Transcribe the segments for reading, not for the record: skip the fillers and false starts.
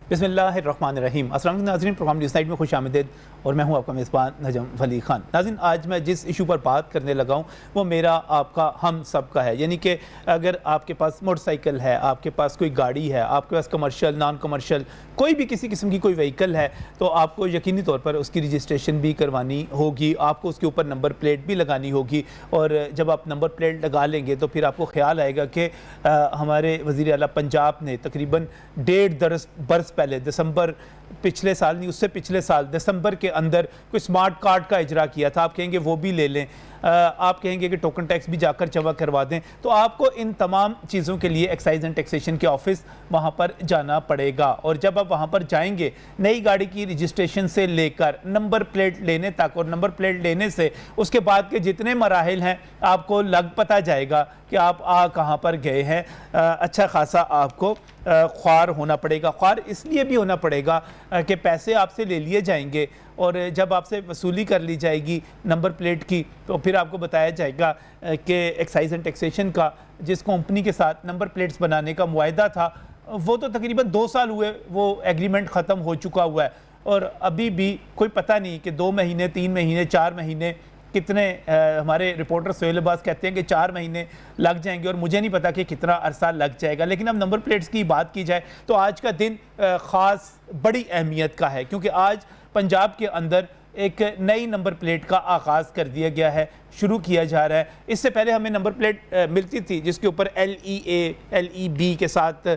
बिस्मिल्लाहिर्रहमानिर्रहीम। अस्सलाम वालेकुम नाज़रीन, प्रोग्राम न्यूज़ नाइट में खुश आमदीद और मैं हूं आपका मेज़बान नजम वली खान। नाज़रीन, आज मैं जिस इशू पर बात करने लगा हूं वो मेरा आपका हम सब का है। यानी कि अगर आपके पास मोटरसाइकिल है, आपके पास कोई गाड़ी है, आपके पास कमर्शियल नॉन कमर्शियल कोई भी किसी किस्म की कोई व्हीकल है, तो आपको यकीनी तौर पर उसकी रजिस्ट्रेशन भी करवानी होगी, आपको उसके ऊपर नंबर प्लेट भी लगानी होगी। और जब आप नंबर प्लेट लगा लेंगे तो फिर आपको ख्याल आएगा कि हमारे वज़ीर आला पंजाब ने तकरीबन 1.5 बरस पहले दिसंबर पिछले साल नहीं उससे पिछले साल दिसंबर के अंदर कोई स्मार्ट कार्ड का इजरा किया था। आप कहेंगे वो भी ले लें, आप कहेंगे कि टोकन टैक्स भी जाकर जमा करवा दें, तो आपको इन तमाम चीज़ों के लिए एक्साइज एंड टैक्सेशन के ऑफिस वहाँ पर जाना पड़ेगा। और जब आप वहाँ पर जाएंगे, नई गाड़ी की रजिस्ट्रेशन से लेकर नंबर प्लेट लेने तक, और नंबर प्लेट लेने से उसके बाद के जितने मराहिल हैं आपको लग पता जाएगा कि आप कहाँ पर गए हैं। अच्छा खासा आपको ख्वार होना पड़ेगा। ख्वार इसलिए भी होना पड़ेगा कि पैसे आपसे ले लिए जाएंगे और जब आपसे वसूली कर ली जाएगी नंबर प्लेट की, तो फिर आपको बताया जाएगा कि एक्साइज एंड टैक्सेशन का जिस कंपनी के साथ नंबर प्लेट्स बनाने का मुआहदा था वो तो तकरीबन 2 साल हुए, वो एग्रीमेंट ख़त्म हो चुका हुआ है और अभी भी कोई पता नहीं कि 2 महीने 3 महीने 4 महीने कितने हमारे रिपोर्टर सोहेल अब्बास कहते हैं कि 4 महीने लग जाएंगे और मुझे नहीं पता कि कितना अरसा लग जाएगा। लेकिन अब नंबर प्लेट्स की बात की जाए तो आज का दिन ख़ास बड़ी अहमियत का है, क्योंकि आज पंजाब के अंदर एक नई नंबर प्लेट का आगाज़ कर दिया गया है, शुरू किया जा रहा है। इससे पहले हमें नंबर प्लेट मिलती थी जिसके ऊपर LEA LEB के साथ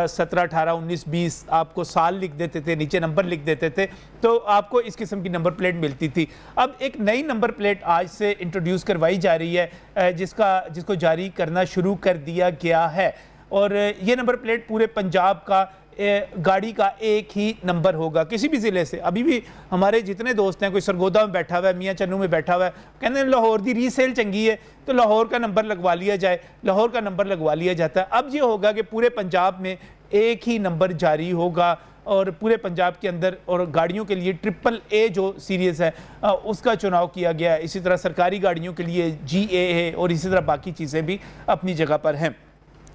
17 18 19 20 आपको साल लिख देते थे, नीचे नंबर लिख देते थे, तो आपको इस किस्म की नंबर प्लेट मिलती थी। अब एक नई नंबर प्लेट आज से इंट्रोड्यूस करवाई जा रही है जिसको जारी करना शुरू कर दिया गया है। और ये नंबर प्लेट पूरे पंजाब का गाड़ी का एक ही नंबर होगा किसी भी ज़िले से। अभी भी हमारे जितने दोस्त हैं, कोई सरगोदा में बैठा हुआ है, मियाँ चन्नू में बैठा हुआ है, कहते हैं लाहौर की रीसेल चंगी है तो लाहौर का नंबर लगवा लिया जाए, लाहौर का नंबर लगवा लिया जाता है। अब ये होगा कि पूरे पंजाब में एक ही नंबर जारी होगा और पूरे पंजाब के अंदर, और गाड़ियों के लिए AAA जो सीरीज़ है उसका चुनाव किया गया है। इसी तरह सरकारी गाड़ियों के लिए GA है और इसी तरह बाकी चीज़ें भी अपनी जगह पर हैं।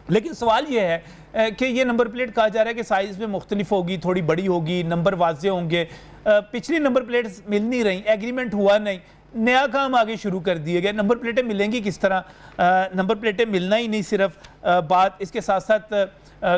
लेकिन सवाल ये है कि ये नंबर प्लेट कहा जा रहा है कि साइज़ में मुख्तलिफ होगी, थोड़ी बड़ी होगी, नंबर वाजे होंगे। पिछली नंबर प्लेट्स मिल नहीं रही, एग्रीमेंट हुआ नहीं, नया काम आगे शुरू कर दिए गए। नंबर प्लेटें मिलेंगी किस तरह? नंबर प्लेटें मिलना ही नहीं सिर्फ बात, इसके साथ साथ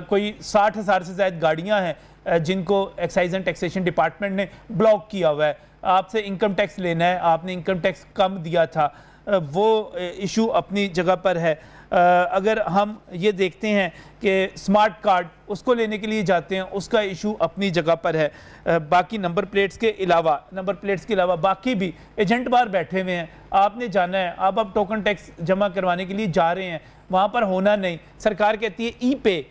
कोई 60,000 से ज़्यादा गाड़ियाँ हैं जिनको एक्साइज एंड टैक्सेशन डिपार्टमेंट ने ब्लॉक किया हुआ है। आपसे इनकम टैक्स लेना है, आपने इनकम टैक्स कम दिया था, वो इशू अपनी जगह पर है। अगर हम ये देखते हैं कि स्मार्ट कार्ड उसको लेने के लिए जाते हैं, उसका इशू अपनी जगह पर है। बाकी नंबर प्लेट्स के अलावा बाकी भी एजेंट बाहर बैठे हुए हैं, आपने जाना है, आप टोकन टैक्स जमा करवाने के लिए जा रहे हैं, वहाँ पर होना नहीं। सरकार कहती है E-पे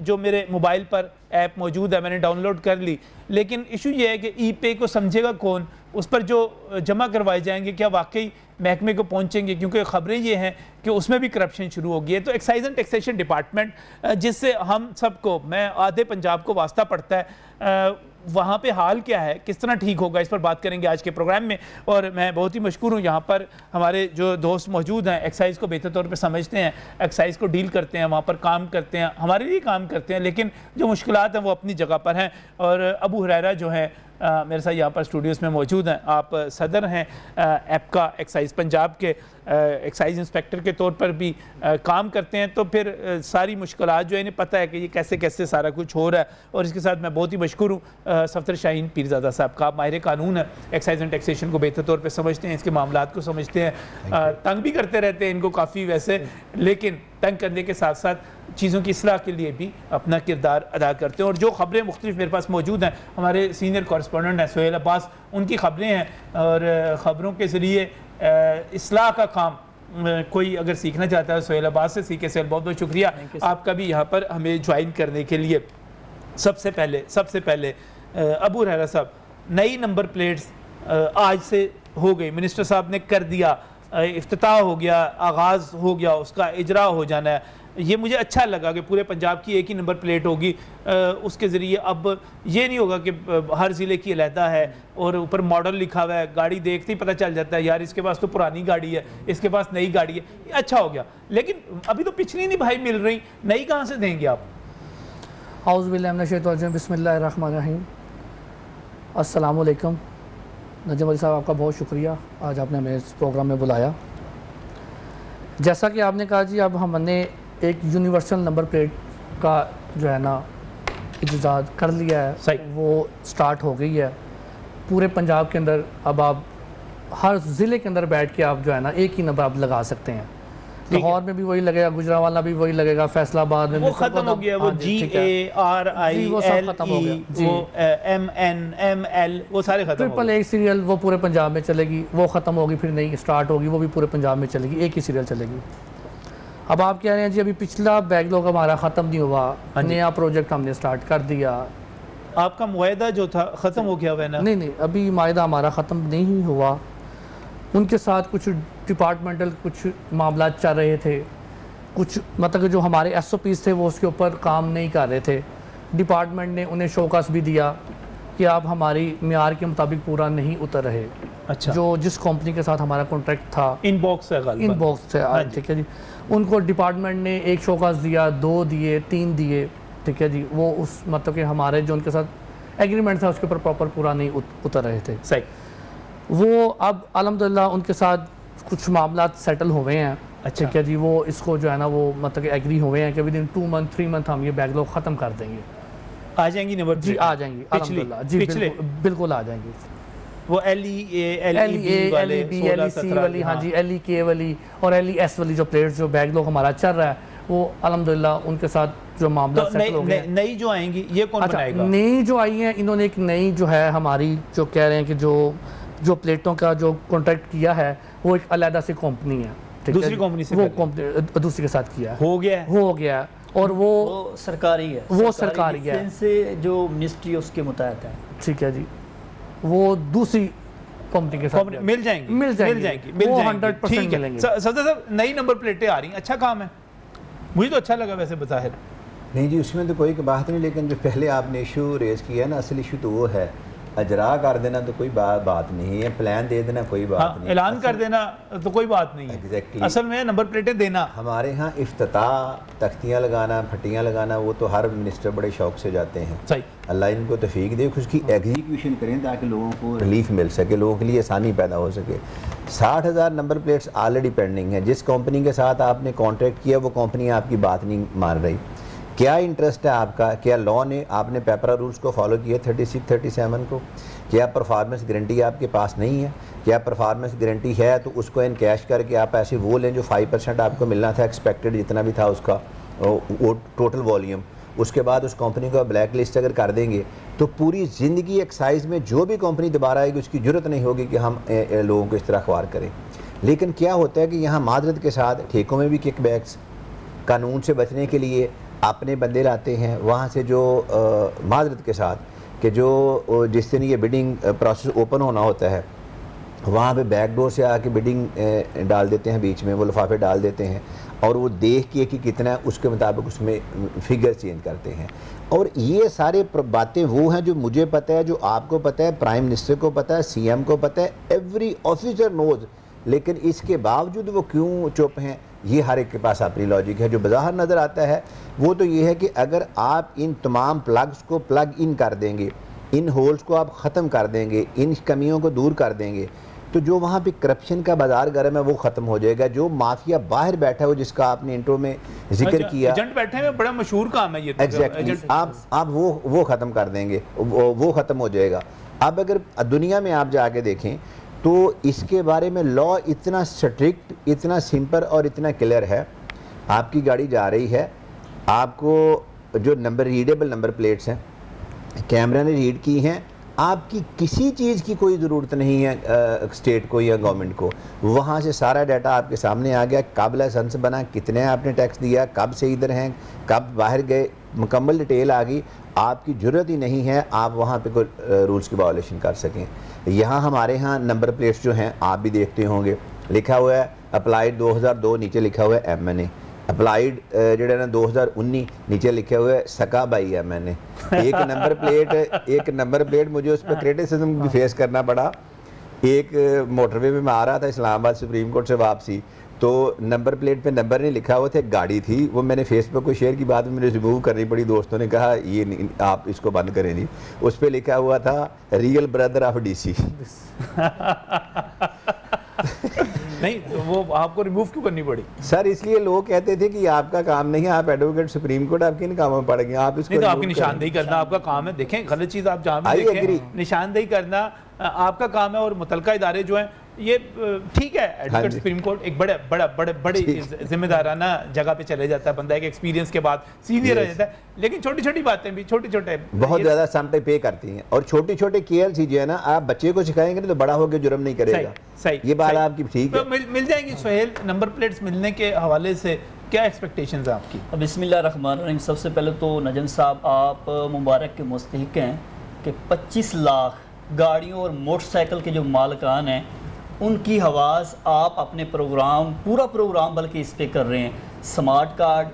जो मेरे मोबाइल पर ऐप मौजूद है, मैंने डाउनलोड कर ली, लेकिन इशू ये है कि E-पे को समझेगा कौन? उस पर जो जमा करवाए जाएंगे क्या वाकई महकमे को पहुंचेंगे? क्योंकि ख़बरें ये हैं कि उसमें भी करप्शन शुरू हो गई है। तो एक्साइज एंड टैक्सेशन डिपार्टमेंट जिससे हम सबको, मैं आधे पंजाब को वास्ता पड़ता है, वहाँ पे हाल क्या है, किस तरह ठीक होगा, इस पर बात करेंगे आज के प्रोग्राम में। और मैं बहुत ही मशकूर हूँ, यहाँ पर हमारे जो दोस्त मौजूद हैं, एक्साइज़ को बेहतर तौर पे समझते हैं, एक्साइज़ को डील करते हैं, वहाँ पर काम करते हैं, हमारे लिए काम करते हैं, लेकिन जो मुश्किलात हैं वो अपनी जगह पर हैं। और अबू हुरैरा जो हैं मेरे साथ यहाँ पर स्टूडियोज़ में मौजूद हैं। आप सदर हैं एप्का एक्साइज़ पंजाब के, एक्साइज इंस्पेक्टर के तौर पर भी काम करते हैं, तो फिर सारी मुश्किलात जो है इन्हें पता है कि ये कैसे कैसे सारा कुछ हो रहा है। और इसके साथ मैं बहुत ही मशकूर हूँ सफदर शाहीन पीरज़ादा साहब का। आप माहिर कानून है, एक्साइज एंड टैक्सेशन को बेहतर तौर पर समझते हैं, इसके मामलात को समझते हैं, तंग भी करते रहते हैं इनको काफ़ी वैसे, लेकिन तंग करने के साथ साथ चीज़ों की इस्लाह के लिए भी अपना किरदार अदा करते हैं। और जो ख़बरें मुख्तलिफ मेरे पास मौजूद हैं, हमारे सीनियर कॉरेस्पॉन्डेंट हैं सोहेल अब्बास, उनकी ख़बरें हैं, और ख़बरों के ज़रिए इस्लाह का काम कोई अगर सीखना चाहता है सोहेल अब्बास से सीखे। सोहेल, बहुत बहुत शुक्रिया आपका भी यहाँ पर हमें ज्वाइन करने के लिए। सबसे पहले अबू हुरैरा साहब, नई नंबर प्लेट्स आज से हो गई, मिनिस्टर साहब ने कर दिया, इफ्तिताह हो गया, आगाज़ हो गया, उसका इजरा हो जाना है। ये मुझे अच्छा लगा कि पूरे पंजाब की एक ही नंबर प्लेट होगी। उसके ज़रिए अब ये नहीं होगा कि हर ज़िले की अलहदा है और ऊपर मॉडल लिखा हुआ है, गाड़ी देखते ही पता चल जाता है यार इसके पास तो पुरानी गाड़ी है, इसके पास नई गाड़ी है। ये अच्छा हो गया, लेकिन अभी तो पिछली नहीं भाई मिल रही, नई कहाँ से देंगे आप? औज़ुबिल्लाहि बिस्मिल्लाहिर्रहमानिर्रहीम। अस्सलामुअलैकुम। नजम अली साहब, आपका बहुत शुक्रिया, आज आपने हमें इस प्रोग्राम में बुलाया। जैसा कि आपने कहा जी, अब हमने एक यूनिवर्सल नंबर प्लेट का जो है ना इजाज़ कर लिया है, सही। वो स्टार्ट हो गई है पूरे पंजाब के अंदर। अब आप हर ज़िले के अंदर बैठ के आप जो है ना एक ही नंबर आप लगा सकते हैं। लाहौर में भी वही लगेगा, गुजरांवाला भी वही लगेगा, फैसलाबाद में वो खत्म हो गया, वो GARILE, वो सब खत्म हो गया जी। वो MN ML वो सारे खत्म हो गए। 888 सीरियल वो पूरे पंजाब में चलेगी, वो ख़त्म होगी, फिर नई स्टार्ट होगी, वो भी पूरे पंजाब में चलेगी, एक ही सीरियल चलेगी। अब आप कह रहे हैं जी अभी पिछला बैकलॉग हमारा ख़त्म नहीं हुआ, नया प्रोजेक्ट हमने स्टार्ट कर दिया। आपका मुआहदा जो था ख़त्म हो गया हुआ है ना? नहीं, अभी मायदा हमारा ख़त्म नहीं हुआ। उनके साथ कुछ डिपार्टमेंटल कुछ मामला चल रहे थे, कुछ मतलब कि जो हमारे SOPs थे वो उसके ऊपर काम नहीं कर रहे थे। डिपार्टमेंट ने उन्हें शोकस भी दिया कि आप हमारी मियार के मुताबिक पूरा नहीं उतर रहे। अच्छा। जो जिस कंपनी के साथ हमारा कॉन्ट्रैक्ट था, इनबॉक्स है गालिबन। इनबॉक्स है, ठीक है जी। उनको डिपार्टमेंट ने एक शोकस दिया, 2 दिए, 3 दिए, ठीक है जी। वो उस मतलब कि हमारे जो उनके साथ एग्रीमेंट था उसके ऊपर प्रॉपर पूरा नहीं उतर रहे थे। सही। वो अब अल्हम्दुलिल्लाह उनके साथ कुछ मामला सेटल हुए हैं। अच्छा। ठीक है जी। वो इसको जो है ना वो मतलब कि एग्री हुए हैं कि विद इन 2 मंथ 3 मंथ हम ये बैकलॉग ख़त्म कर देंगे। आ जाएंगी नंबर जी, आ जाएंगी अल्हम्दुलिल्लाह जी, बिल्कुल आ जाएंगी। वो LEA LEB वाले 16 17 वाली, हाँ जी, LEK वाली और LES वाली जो प्लेयर्स जो बैकलॉग हमारा चल रहा है, वो अल्हम्दुलिल्लाह उनके साथ जो मामला सेटल हो गया। नई जो आएंगी ये कौन बनाएगा? नई जो आई हैं, इन्होंने एक नई जो है हमारी जो कह रहे हैं कि जो प्लेटों का जो कॉन्ट्रैक्ट किया है वो एक अलग से कंपनी है, दूसरी कंपनी से, वो कंपनी दूसरी के साथ किया हो गया और वो सरकारी है, वो सरकारी है से जो मिनिस्ट्री उसके मुताबिक है, ठीक है जी। वो दूसरी कंपनी के साथ मिल जाएंगी 100% मिलेंगे। सदर साहब, नई नंबर प्लेटें आ रही हैं, अच्छा काम है, मुझे तो अच्छा लगा वैसे बज़ाहिर। नहीं जी, उसमें तो कोई बात नहीं, लेकिन जो पहले आपने इशू रेज़ किया है ना, असल इशू तो वो है, अजरा कर देना तो कोई बात नहीं है, प्लान दे देना कोई बात नहीं, ऐलान कर देना तो कोई बात नहीं है। एग्जैक्टली। असल में नंबर प्लेटें देना। हमारे यहाँ इफ्तिताह, तख्तियाँ लगाना, फटियाँ लगाना, वो तो हर मिनिस्टर बड़े शौक से जाते हैं। सही। अल्लाह इनको तौफीक दे, उसकी एग्जीक्यूशन करें ताकि लोगों को रिलीफ मिल सके, लोगों के लिए आसानी पैदा हो सके। 60,000 नंबर प्लेट्स ऑलरेडी पेंडिंग है। जिस कंपनी के साथ आपने कॉन्ट्रैक्ट किया वो कंपनी आपकी बात नहीं मान रही। क्या इंटरेस्ट है आपका? क्या लॉ ने, आपने पेपरा रूल्स को फॉलो किया 36 37 को? क्या परफॉर्मेंस गारंटी आपके पास नहीं है? क्या परफॉर्मेंस गारंटी है तो उसको इन कैश करके आप ऐसे वो लें जो 5% आपको मिलना था, एक्सपेक्टेड जितना भी था उसका वो टोटल वॉल्यूम, उसके बाद उस कंपनी को ब्लैक लिस्ट अगर कर देंगे तो पूरी ज़िंदगी एक्साइज में जो भी कंपनी दोबारा आएगी उसकी ज़रूरत नहीं होगी कि हम लोगों को इस तरह अखबार करें। लेकिन क्या होता है कि यहाँ मादरत के साथ ठेकों में भी किकबैक्स, कानून से बचने के लिए अपने बंदे लाते हैं वहाँ से, जो मादरत के साथ कि जो जिस दिन ये बिडिंग प्रोसेस ओपन होना होता है वहाँ पे बैकडोर से आके बिडिंग डाल देते हैं, बीच में वो लिफाफे डाल देते हैं और वो देख के कि कितना है उसके मुताबिक उसमें फिगर चेंज करते हैं। और ये सारे बातें वो हैं जो मुझे पता है, जो आपको पता है, प्राइम मिनिस्टर को पता है, CM को पता है, एवरी ऑफिसर नोज, लेकिन इसके बावजूद वो क्यों चुप हैं, ये हर एक के पास अपनी लॉजिक है। जो बाहर नज़र आता है वो तो ये है कि अगर आप इन तमाम प्लग्स को प्लग इन कर देंगे, इन होल्स को आप ख़त्म कर देंगे, इन कमियों को दूर कर देंगे, तो जो वहाँ पे करप्शन का बाजार गर्म है वो ख़त्म हो जाएगा। जो माफिया बाहर बैठा है वो, जिसका आपने इंट्रो में जिक्र किया, एजेंट बैठे हैं, बड़ा मशहूर काम है ये तो। एग्जैक्टली। आप वो ख़त्म कर देंगे, वो ख़त्म हो जाएगा। अब अगर दुनिया में आप जाके देखें तो इसके बारे में लॉ इतना स्ट्रिक्ट, इतना सिंपल और इतना क्लियर है। आपकी गाड़ी जा रही है, आपको जो नंबर रीडेबल नंबर प्लेट्स हैं कैमरा ने रीड की हैं, आपकी किसी चीज़ की कोई ज़रूरत नहीं है स्टेट को या गवर्नमेंट को। वहाँ से सारा डाटा आपके सामने आ गया, कब लाइसेंस बना, कितने आपने टैक्स दिया, कब से इधर हैं, कब बाहर गए, मुकम्मल डिटेल आ गई। आपकी ज़रूरत ही नहीं है आप वहाँ पे कोई रूल्स की वायलेशन कर सकें। यहाँ हमारे यहाँ नंबर प्लेट्स जो हैं आप भी देखते होंगे, लिखा हुआ है अप्लाइड 2002, नीचे लिखा हुआ है MNA। अप्लाइड जो ना 2019 नीचे लिखे हुए सका बाई MNA। एक नंबर प्लेट मुझे उस पर क्रिटिसिज्म भी फेस करना पड़ा। एक मोटरवे में मैं आ रहा था इस्लामाबाद सुप्रीम कोर्ट से वापसी, तो नंबर प्लेट पे नंबर नहीं लिखा हुआ था, एक गाड़ी थी, वो मैंने फेसबुक को शेयर की, बाद में मुझे रिमूव करनी पड़ी, दोस्तों ने कहा ये आप इसको बंद करें जी। उस पर लिखा हुआ था रियल ब्रदर ऑफ डीसी। नहीं तो वो आपको रिमूव क्यों करनी पड़ी? सर इसलिए लोग कहते थे कि आपका काम नहीं है, आप एडवोकेट सुप्रीम कोर्ट, आप किन कामों में पड़ गए, आप इसको नहीं तो आपकी remove करें। निशानदेही करना आपका काम है। देखें गलत चीज़ आप जहाँ I भी agree। देखें, निशानदेही करना आपका काम है, और मुतलका इदारे जो हैं ये ठीक है, एडवोकेट जी। सुप्रीम कोर्ट एक बड़े जिम्मेदाराना जगह पे चले जाता है बंदा, एक एक्सपीरियंस के बाद सीनियर हो Yes। जाता है, लेकिन छोटी छोटी बातें भी छोटे बहुत ज़्यादा समटाइम पे करती हैं, और छोटी छोटे केएल चीजें है ना, आप बच्चे को सिखाएंगे तो बड़ा होकर जुर्म नहीं करेगा। सही ये बात सही। आपकी ठीक है। तो मिल जाएंगी सुहेल, नंबर प्लेट्स मिलने के हवाले से क्या एक्सपेक्टेशंस हैं आपकी? बिस्मिल्लाहिर्रहमानिर्रहीम। सबसे पहले तो नजम साहब आप मुबारक के मुस्तहिक हैं कि 25 लाख गाड़ियों और मोटरसाइकिल के जो मालिकान हैं उनकी हवास आप अपने प्रोग्राम, पूरा प्रोग्राम बल्कि इस पे कर रहे हैं। स्मार्ट कार्ड,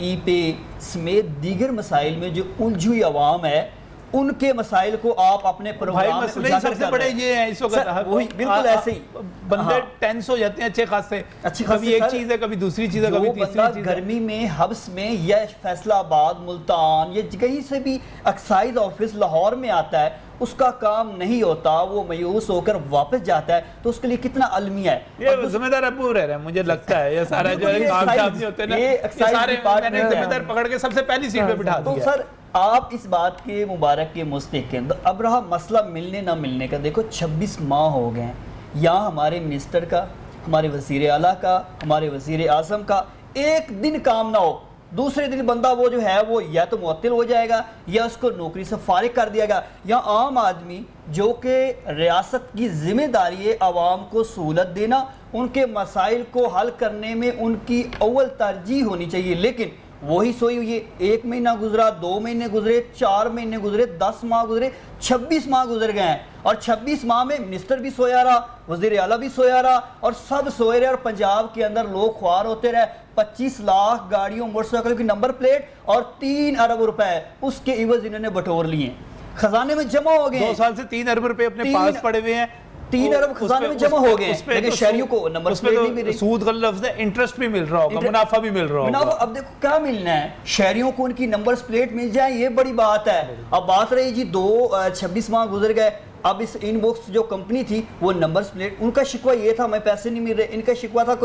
ई पे समेत दीगर मसाइल में जो उलझी हुई आवाम है उनके मसाइल को आप अपने भाई प्रोग्राम में मसले ही उजागर सबसे कर बड़े रहे हैं। ये हैं इस वक्त। सर, वही बिल्कुल ऐसे ही बंदे हाँ। टेंस हो जाते हैं अच्छे खासे, अच्छी खासी कभी एक सर, चीज़ है, कभी दूसरी चीज़ है, जो कभी बंदा तीसरी चीज़ है। गर्मी में हब्स में या फैसलाबाद, मुल्तान या कहीं से भी एक्साइज ऑफिस लाहौर में आता है, उसका काम नहीं होता, वो मायूस होकर वापस जाता है, तो उसके लिए कितना अलमिया है। ये जिम्मेदार अबू रह रहे हैं, मुझे लगता है ये सारा जो है ये काम excise- शाम नहीं होते ना, ये ये excise सारे department मैंने है। जिम्मेदार पकड़ के सबसे पहली सीट पे बिठा तो दिया। सर आप इस बात के मुबारक के मुस्तहिक हैं। तो अब रहा मसला मिलने ना मिलने का, देखो 26 माह हो गए हैं, यहाँ हमारे मिनिस्टर का, हमारे वज़ीर आला का, हमारे वज़ीर आज़म का एक दिन काम ना हो, दूसरे दिन बंदा वो जो है वो या तो मुअत्तिल हो जाएगा या उसको नौकरी से फारिग कर दिया गया। या आम आदमी जो कि रियासत की जिम्मेदारी है आवाम को सहूलत देना, उनके मसाइल को हल करने में उनकी अव्वल तरजीह होनी चाहिए, लेकिन वही सोई हुई है। 1 महीना गुजरा, 2 महीने गुजरे, 4 महीने गुजरे, 10 माह गुजरे, 26 माह गुजर गए हैं, और 26 माह में मिनिस्टर भी सोया रहा, वज़ीर आला भी सोया रहा, और सब सोए रहे, और पंजाब के अंदर लोग ख्वार होते रहे। 25 लाख गाड़ियों मोटरसाइकिल की नंबर प्लेट और 3 अरब रुपए उसके इवज इन्होंने बटोर लिए, खजाने में जमा हो गए। 2 साल से 3 अरब रुपए अपने 3 पास पड़े हुए हैं, 3 अरब खजाने में जमा हो गए, लेकिन शहरियों को नंबर प्लेट नहीं मिल रही। सूद का लफ्ज़ है, इंटरेस्ट भी मिल रहा होगा, मुनाफा भी मिल रहा मुनाफा होगा। अब देखो क्या मिलना है, शहरियों को उनकी नंबर प्लेट मिल जाए, ये बड़ी बात है। अब बात रही जी 26 माह गुजर गए, अब इस इनबॉक्स जो कंपनी थी वो नंबर प्लेट, उनका शिकवा ये था हमें पैसे नहीं मिल रहे, इनका शिकवा था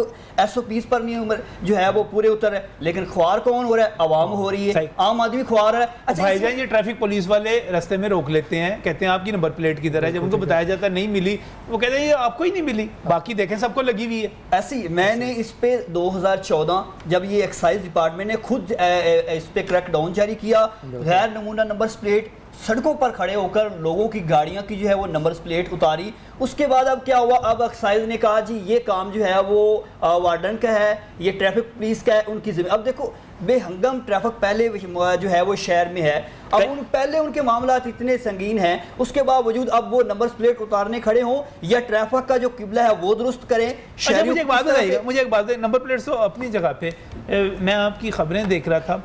SOPs पर नहीं उम्र जो है वो पूरे उतर है, लेकिन ख्वार कौन हो रहा है? आवाम हो रही है, आम आदमी ख्वार है। अच्छा भाईजान ये ट्रैफिक पुलिस वाले रास्ते में रोक लेते हैं, कहते हैं आपकी नंबर प्लेट किधर है, जब उनको बताया जाता है नहीं मिली, वो कहते हैं ये आपको ही नहीं मिली, बाकी देखें सबको लगी हुई है। ऐसी मैंने इस पे 2014 जब ये एक्साइज डिपार्टमेंट ने खुद इस पे क्रैकडाउन जारी किया, गैर नमूना नंबर प्लेट सड़कों पर खड़े होकर लोगों की गाड़ियां की जो है वो नंबर प्लेट उतारी। उसके बाद अब क्या हुआ, अब एक्साइज ने कहा जी ये काम जो है वो वार्डन का है, ये ट्रैफिक पुलिस का है, उनकी जिम्मे। अब देखो बेहंगम ट्रैफिक पहले जो है वो शहर में है, अब पहले उनके मामला इतने संगीन हैं, उसके बावजूद अब वो नंबर प्लेट उतारने खड़े हों या ट्रैफिक का जो किबला है वो दुरुस्त करें। अच्छा मुझे एक बात बताइए, मुझे एक बात बताइए, नंबर प्लेट तो अपनी जगह पे, मैं आपकी खबरें देख रहा था,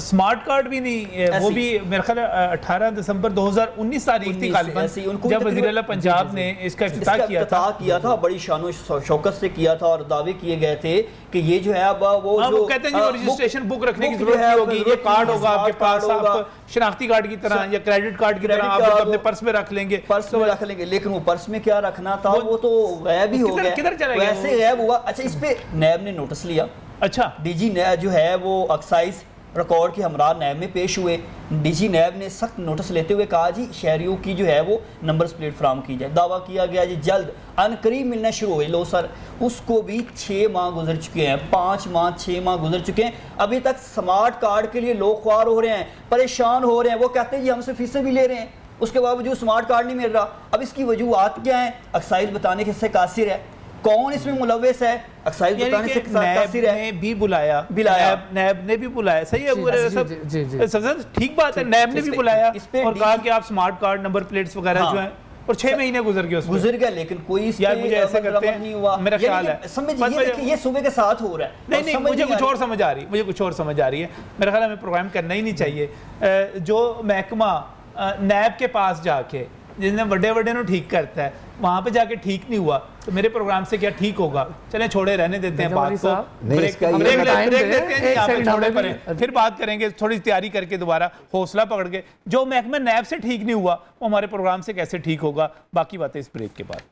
स्मार्ट कार्ड भी नहीं, वो भी मेरे ख्याल 18 दिसंबर 2019 तारीख थी गालिबन, जब वज़ीर आला पंजाब ने इसका इफ्तिताह किया था, बड़ी शानो शौकत से किया था, और दावे किए गए थे कि ये जो है अब वो जो कहते हैं वो रजिस्ट्रेशन बुक रखने की जरूरत नहीं होगी, ये कार्ड होगा आपके पास, आप शनाख्ती कार्ड की तरह या क्रेडिट कार्ड की तरह आप अपने पर्स में रख लेंगे, पर्स में रख लेंगे, लेकिन वो पर्स में क्या रखना था वो तो गायब ही हो गया, किधर चला गया, वैसे गायब हुआ। अच्छा इस पे नैब ने नोटिस लिया, अच्छा डीजी नैब जो है वो एक्साइज रिकॉर्ड के हमरा नैब में पेश हुए, डीजी नैब ने सख्त नोटिस लेते हुए कहा जी शहरियों की जो है वो नंबर प्लेट फराम की जाए। दावा किया गया जी जल्द अनकरीब मिलना शुरू हुए। लो सर उसको भी 6 माह गुजर चुके हैं, 5 माह 6 माह गुजर चुके हैं, अभी तक स्मार्ट कार्ड के लिए लोग ख्वार हो रहे हैं, परेशान हो रहे हैं। वो कहते हैं जी हमसे फीसें भी ले रहे हैं, उसके बावजूद स्मार्ट कार्ड नहीं मिल रहा। अब इसकी वजूहत क्या है? एक्साइज बताने के से कासिर है, कौन इसमें मुलव्वस है? एक्साइज बताने से कासिर है। ने भी बुलाया, नैब ने भी बुलाया, सही है, सब ठीक बात है, नैब ने भी बुलाया और कहा कि आप स्मार्ट कार्ड नंबर प्लेट्स वगैरह जो हैं, और 6 महीने गुजर गए, लेकिन कोई इस यार मुझे ऐसे करते हैं नहीं हुआ, मेरा ख्याल है। समझिए ये सुबह के साथ हो रहा है। नहीं मुझे कुछ और समझ आ रही, मुझे कुछ और समझ आ रही है। मेरा ख्याल है हमें प्रोग्राम करना ही नहीं चाहिए। जो महकमा नैब के पास जाके जिसने बड़े नु ठीक करता है, वहाँ पे जाके ठीक नहीं हुआ, तो मेरे प्रोग्राम से क्या ठीक होगा? चलें छोड़े, रहने देते हैं बात को, नहीं, ब्रेक इसका ये ब्रेक बताएं ब्रेक दे, देते हैं जी, एक यहाँ पे सेकंड छोड़े हमें पड़े, भी- फिर बात करेंगे थोड़ी तैयारी करके दोबारा, हौसला पकड़ के। जो महकमा नैब से ठीक नहीं हुआ वो हमारे प्रोग्राम से कैसे ठीक होगा? बाकी बातें इस ब्रेक के बाद।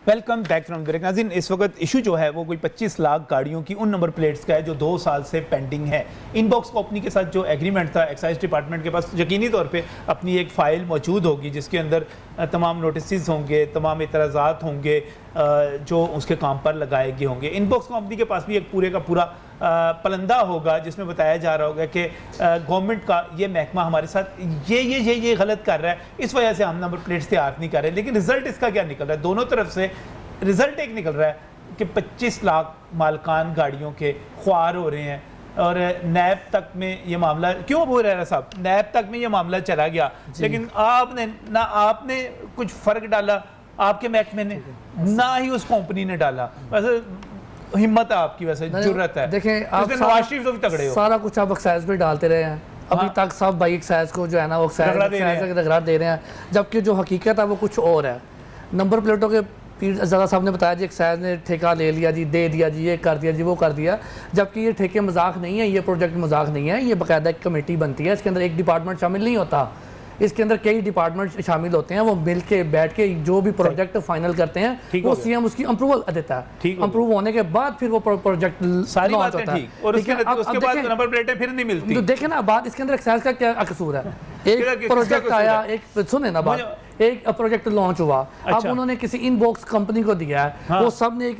Welcome back from break. नाज़रीन, इस वक्त इशू जो है वो कोई 25 लाख गाड़ियों की उन नंबर प्लेट्स का है जो 2 साल से पेंडिंग है। इनबॉक्स कंपनी के साथ जो एग्रीमेंट था, एक्साइज डिपार्टमेंट के पास यकीनी तौर पे अपनी एक फ़ाइल मौजूद होगी जिसके अंदर तमाम नोटिस होंगे, तमाम इतराज़ात होंगे जो उसके काम पर लगाए गए होंगे। इनबॉक्स कंपनी के पास भी एक पूरे का पूरा पलंदा होगा जिसमें बताया जा रहा होगा कि गवर्नमेंट का ये महकमा हमारे साथ ये गलत कर रहा है, इस वजह से हम नंबर प्लेट्स तैयार नहीं कर रहे। लेकिन रिजल्ट इसका क्या निकल रहा है? दोनों तरफ से रिजल्ट एक निकल रहा है कि 25 लाख मालकान गाड़ियों के ख्वार हो रहे हैं। और नैब तक में ये मामला क्यों बोल रहे हैं साहब, नैब तक में ये मामला चला गया, लेकिन आपने कुछ फ़र्क डाला आपके महकमे ने, ना ही उस कंपनी ने डाला। वैसे हिम्मत है आपकी, वैसे जुर्रत है। देखें आप नवाज शरीफ तो भी तगड़े हो, सारा कुछ आप एक्साइज पे डालते रहे हैं अभी तक। सब भाई एक्साइज को जो है ना वो रगड़ा दे रहे एक्साइज दे रहे हैं, जबकि जो हकीकत है वो कुछ और है। नंबर प्लेटों के ज़्यादा साहब ने बताया जी एक्साइज ने ठेका ले लिया जी, दे दिया जी, ये कर दिया जी, वो कर दिया, जबकि ये ठेके मजाक नहीं है, ये प्रोजेक्ट मजाक नहीं है। ये बाकायदा एक कमेटी बनती है, इसके अंदर एक डिपार्टमेंट शामिल नहीं होता, इसके अंदर कई डिपार्टमेंट शामिल होते हैं। वो मिल के बैठ के जो भी प्रोजेक्ट फाइनल करते हैं वो सीएम उसकी अप्रूवल देता है, अप्रूव होने के बाद फिर वो प्रोजेक्ट सारी लॉन्च बातें होता है। ठीक, और उसके बाद नंबर प्लेटें फिर नहीं मिलती। तो देखे ना बात, इसके अंदर एक्साइज का क्या कसूर है? एक प्रोजेक्ट आया, एक सुने ना बात, एक प्रोजेक्ट लॉन्च हुआ, अब उन्होंने किसी इनबॉक्स कंपनी को दिया है, वो सब ने एक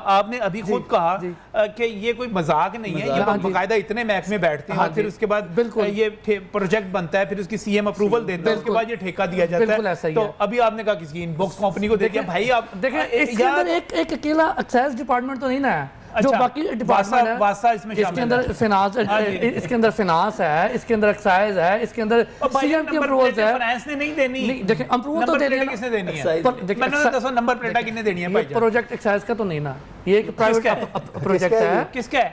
आपने अभी खुद कहा कि ये कोई मजाक नहीं है, ये बाकायदा इतने महकमे बैठते हैं, फिर उसके बाद ये प्रोजेक्ट बनता है, फिर उसकी सीएम अप्रूवल देता है, उसके बाद ये ठेका दिया जाता है। तो अभी आपने कहा किसी इनबॉक्स कंपनी को दे दिया। भाई आप देखें, इसके अंदर एक अकेला एक्साइज डिपार्टमेंट तो नहीं ना है, जो बाकी डिपार्टमेंट है इसके अंदर फिनांस, इसके अंदर फिनांस है, इसके अंदर एक्साइज है, इसके अंदर सीएम की अप्रूवल है। फाइनेंस ने नहीं देनी, नहीं देखें अप्रूवल तो देनी है, किसने देनी है? मैंने तो नंबर प्लेटा किसने देनी है? ये प्रोजेक्ट एक्साइज का तो नहीं ना, ये एक प्राइवेट प्रोजेक्ट है। किसका है?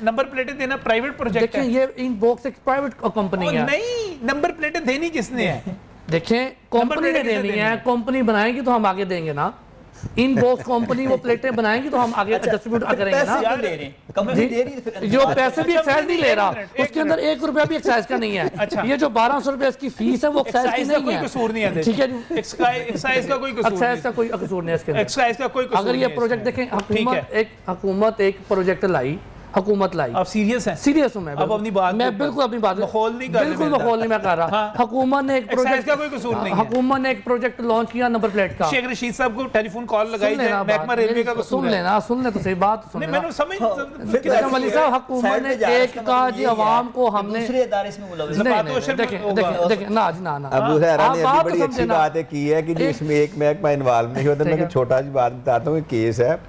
नंबर प्लेटें देना प्राइवेट प्रोजेक्ट है। ये इनबॉक्स एक प्राइवेट कंपनी है। नहीं, नंबर प्लेटें देनी किसने है? देखें कंपनी ने देनी है, कंपनी बनाएगी तो हम आगे देंगे ना। इनबॉक्स कंपनी वो प्लेटें बनाएगी तो हम आगे डिस्ट्रीब्यूट करेंगे ना। जो पैसे भी एक्साइज नहीं ले रहा, उसके अंदर 1 रुपया भी एक्साइज का नहीं है। ये जो 1200 रुपए इसकी फीस है वो एक्साइज की नहीं है। कसूर नहीं है, ठीक है जी, एक्साइज का कोई कसूर एक्साइज का कोई कसूर नहीं है इसके अंदर। एक्साइज का कोई कसूर अगर ये प्रोजेक्ट देखें, हुकूमत एक प्रोजेक्ट लाई, हुकूमत लाई। आप सीरियस हैं? सीरियस हूं मैं, अब अपनी बात, मैं बिल्कुल अपनी बात मखौल नहीं कर रहे, बिल्कुल मखौल नहीं मैं कर रहा। हुकूमत ने एक प्रोजेक्ट का कोई कसूर नहीं है। हुकूमत ने एक प्रोजेक्ट लॉन्च किया नंबर प्लेट का। शेख रशीद साहब को टेलीफोन कॉल लगाई जाए, महकमा रेलवे का कसूर है। सुन ले तो सही बात सुन लेना। मैंने समझ वली साहब, हुकूमत ने एक का जी आवाम को हमने दूसरे इदारे इसमें मुलविस देखें ना जी, ना अबू हैरा ने अभी बड़ी अच्छी बात की है कि इसमें एक महकमा इन्वॉल्व नहीं होता। मैं छोटा सी बात बताता हूँ, केस है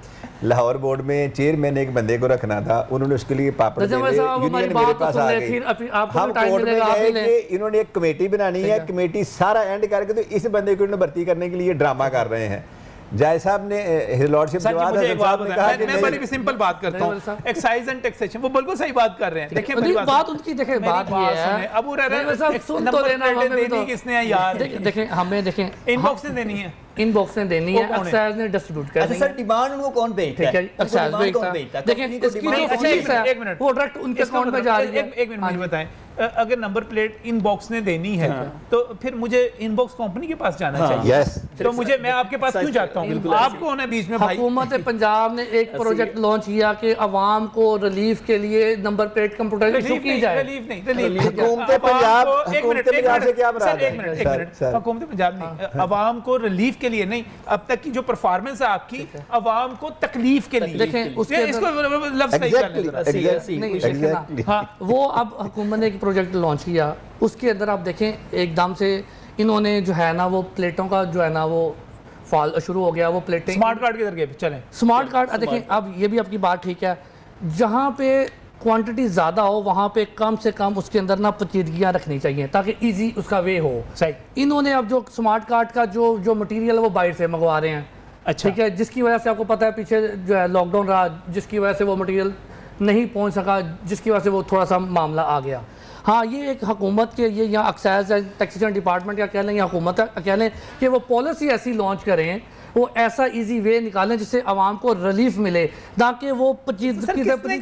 लाहौर बोर्ड में चेयरमैन एक बंदे को रखना था, उन्होंने उसके लिए पापड़ यूनियन मेरे पास आ गई। हम कोर्ट में गए कि इन्होंने एक कमेटी बनानी है, कमेटी सारा एंड करके तो इस बंदे को इन्होंने भर्ती करने के लिए ड्रामा कर रहे हैं। जय साहब ने हिज लॉर्डशिप मैं बड़ी सिंपल बात करता हूं, एक्साइज एंड टैक्सेशन, वो बिल्कुल सही बात कर रहे हैं। देखिए मेरी बात उनकी, देखिए बात ये है, अबू रहरा सुन तो लेना, हमें देनी किसने है यार? देखें हमें देखें इनबॉक्स ने देनी है, इनबॉक्स ने देनी है, एक्साइज ने डिस्ट्रीब्यूट करनी है। अच्छा सर, डिमांड उनको कौन भेजता है? ठीक है, एक्साइज भेजता है। देखें इसकी जो फीस है वो डायरेक्ट उनके अकाउंट में जा रही है। एक मिनट मुझे बताएं, अगर नंबर प्लेट इनबॉक्स ने देनी है तो फिर मुझे इनबॉक्स कंपनी के पास जाना चाहिए। तो मुझे, मैं आपके पास क्यों जाता हूँ? आप कौन है बीच में भाई? हुकूमत पंजाब ने एक प्रोजेक्ट लॉन्च किया कि अवाम को रिलीफ के लिए नंबर प्लेट कंप्यूटराइजेशन की जाए। रिलीफ नहीं, हुकूमत पंजाब से क्या सर एक मिनट, हुकूमत पंजाब नहीं, अवाम को रिलीफ के लिए नहीं, अब तक की जो परफॉर्मेंस है आपकी अवाम को तकलीफ के लिए। देखें इसको लफ्ज़ सही कर लें। हाँ, वो अब हुकूमत ने एक प्रोजेक्ट लॉन्च किया, उसके अंदर आप देखें एकदम से इन्होंने जो है ना वो प्लेटों का जो है ना वो फॉल शुरू हो गया। वो प्लेटें स्मार्ट कार्ड किधर गए? चलें स्मार्ट कार्ड देखें, अब ये भी आपकी बात ठीक है, जहाँ पे क्वांटिटी ज़्यादा हो वहाँ पे कम से कम उसके अंदर ना पेचीदगियाँ रखनी चाहिए ताकि इजी उसका वे हो। सही। इन्होंने अब जो स्मार्ट कार्ड का जो मटेरियल है वो बाहर से मंगवा रहे हैं। अच्छा, ठीक है, जिसकी वजह से आपको पता है पीछे जो है लॉकडाउन रहा, जिसकी वजह से वो मटेरियल नहीं पहुंच सका, जिसकी वजह से वो थोड़ा सा मामला आ गया। हाँ, ये एक हुकूमत के, ये यहाँ एक्साइज टैक्सेशन डिपार्टमेंट का कह लें या हुकूमत का कह लें कि वो पॉलिसी ऐसी लॉन्च करें, वो ऐसा इजी वे निकालें जिससे आवाम को रिलीफ मिले, ताकि वो किसने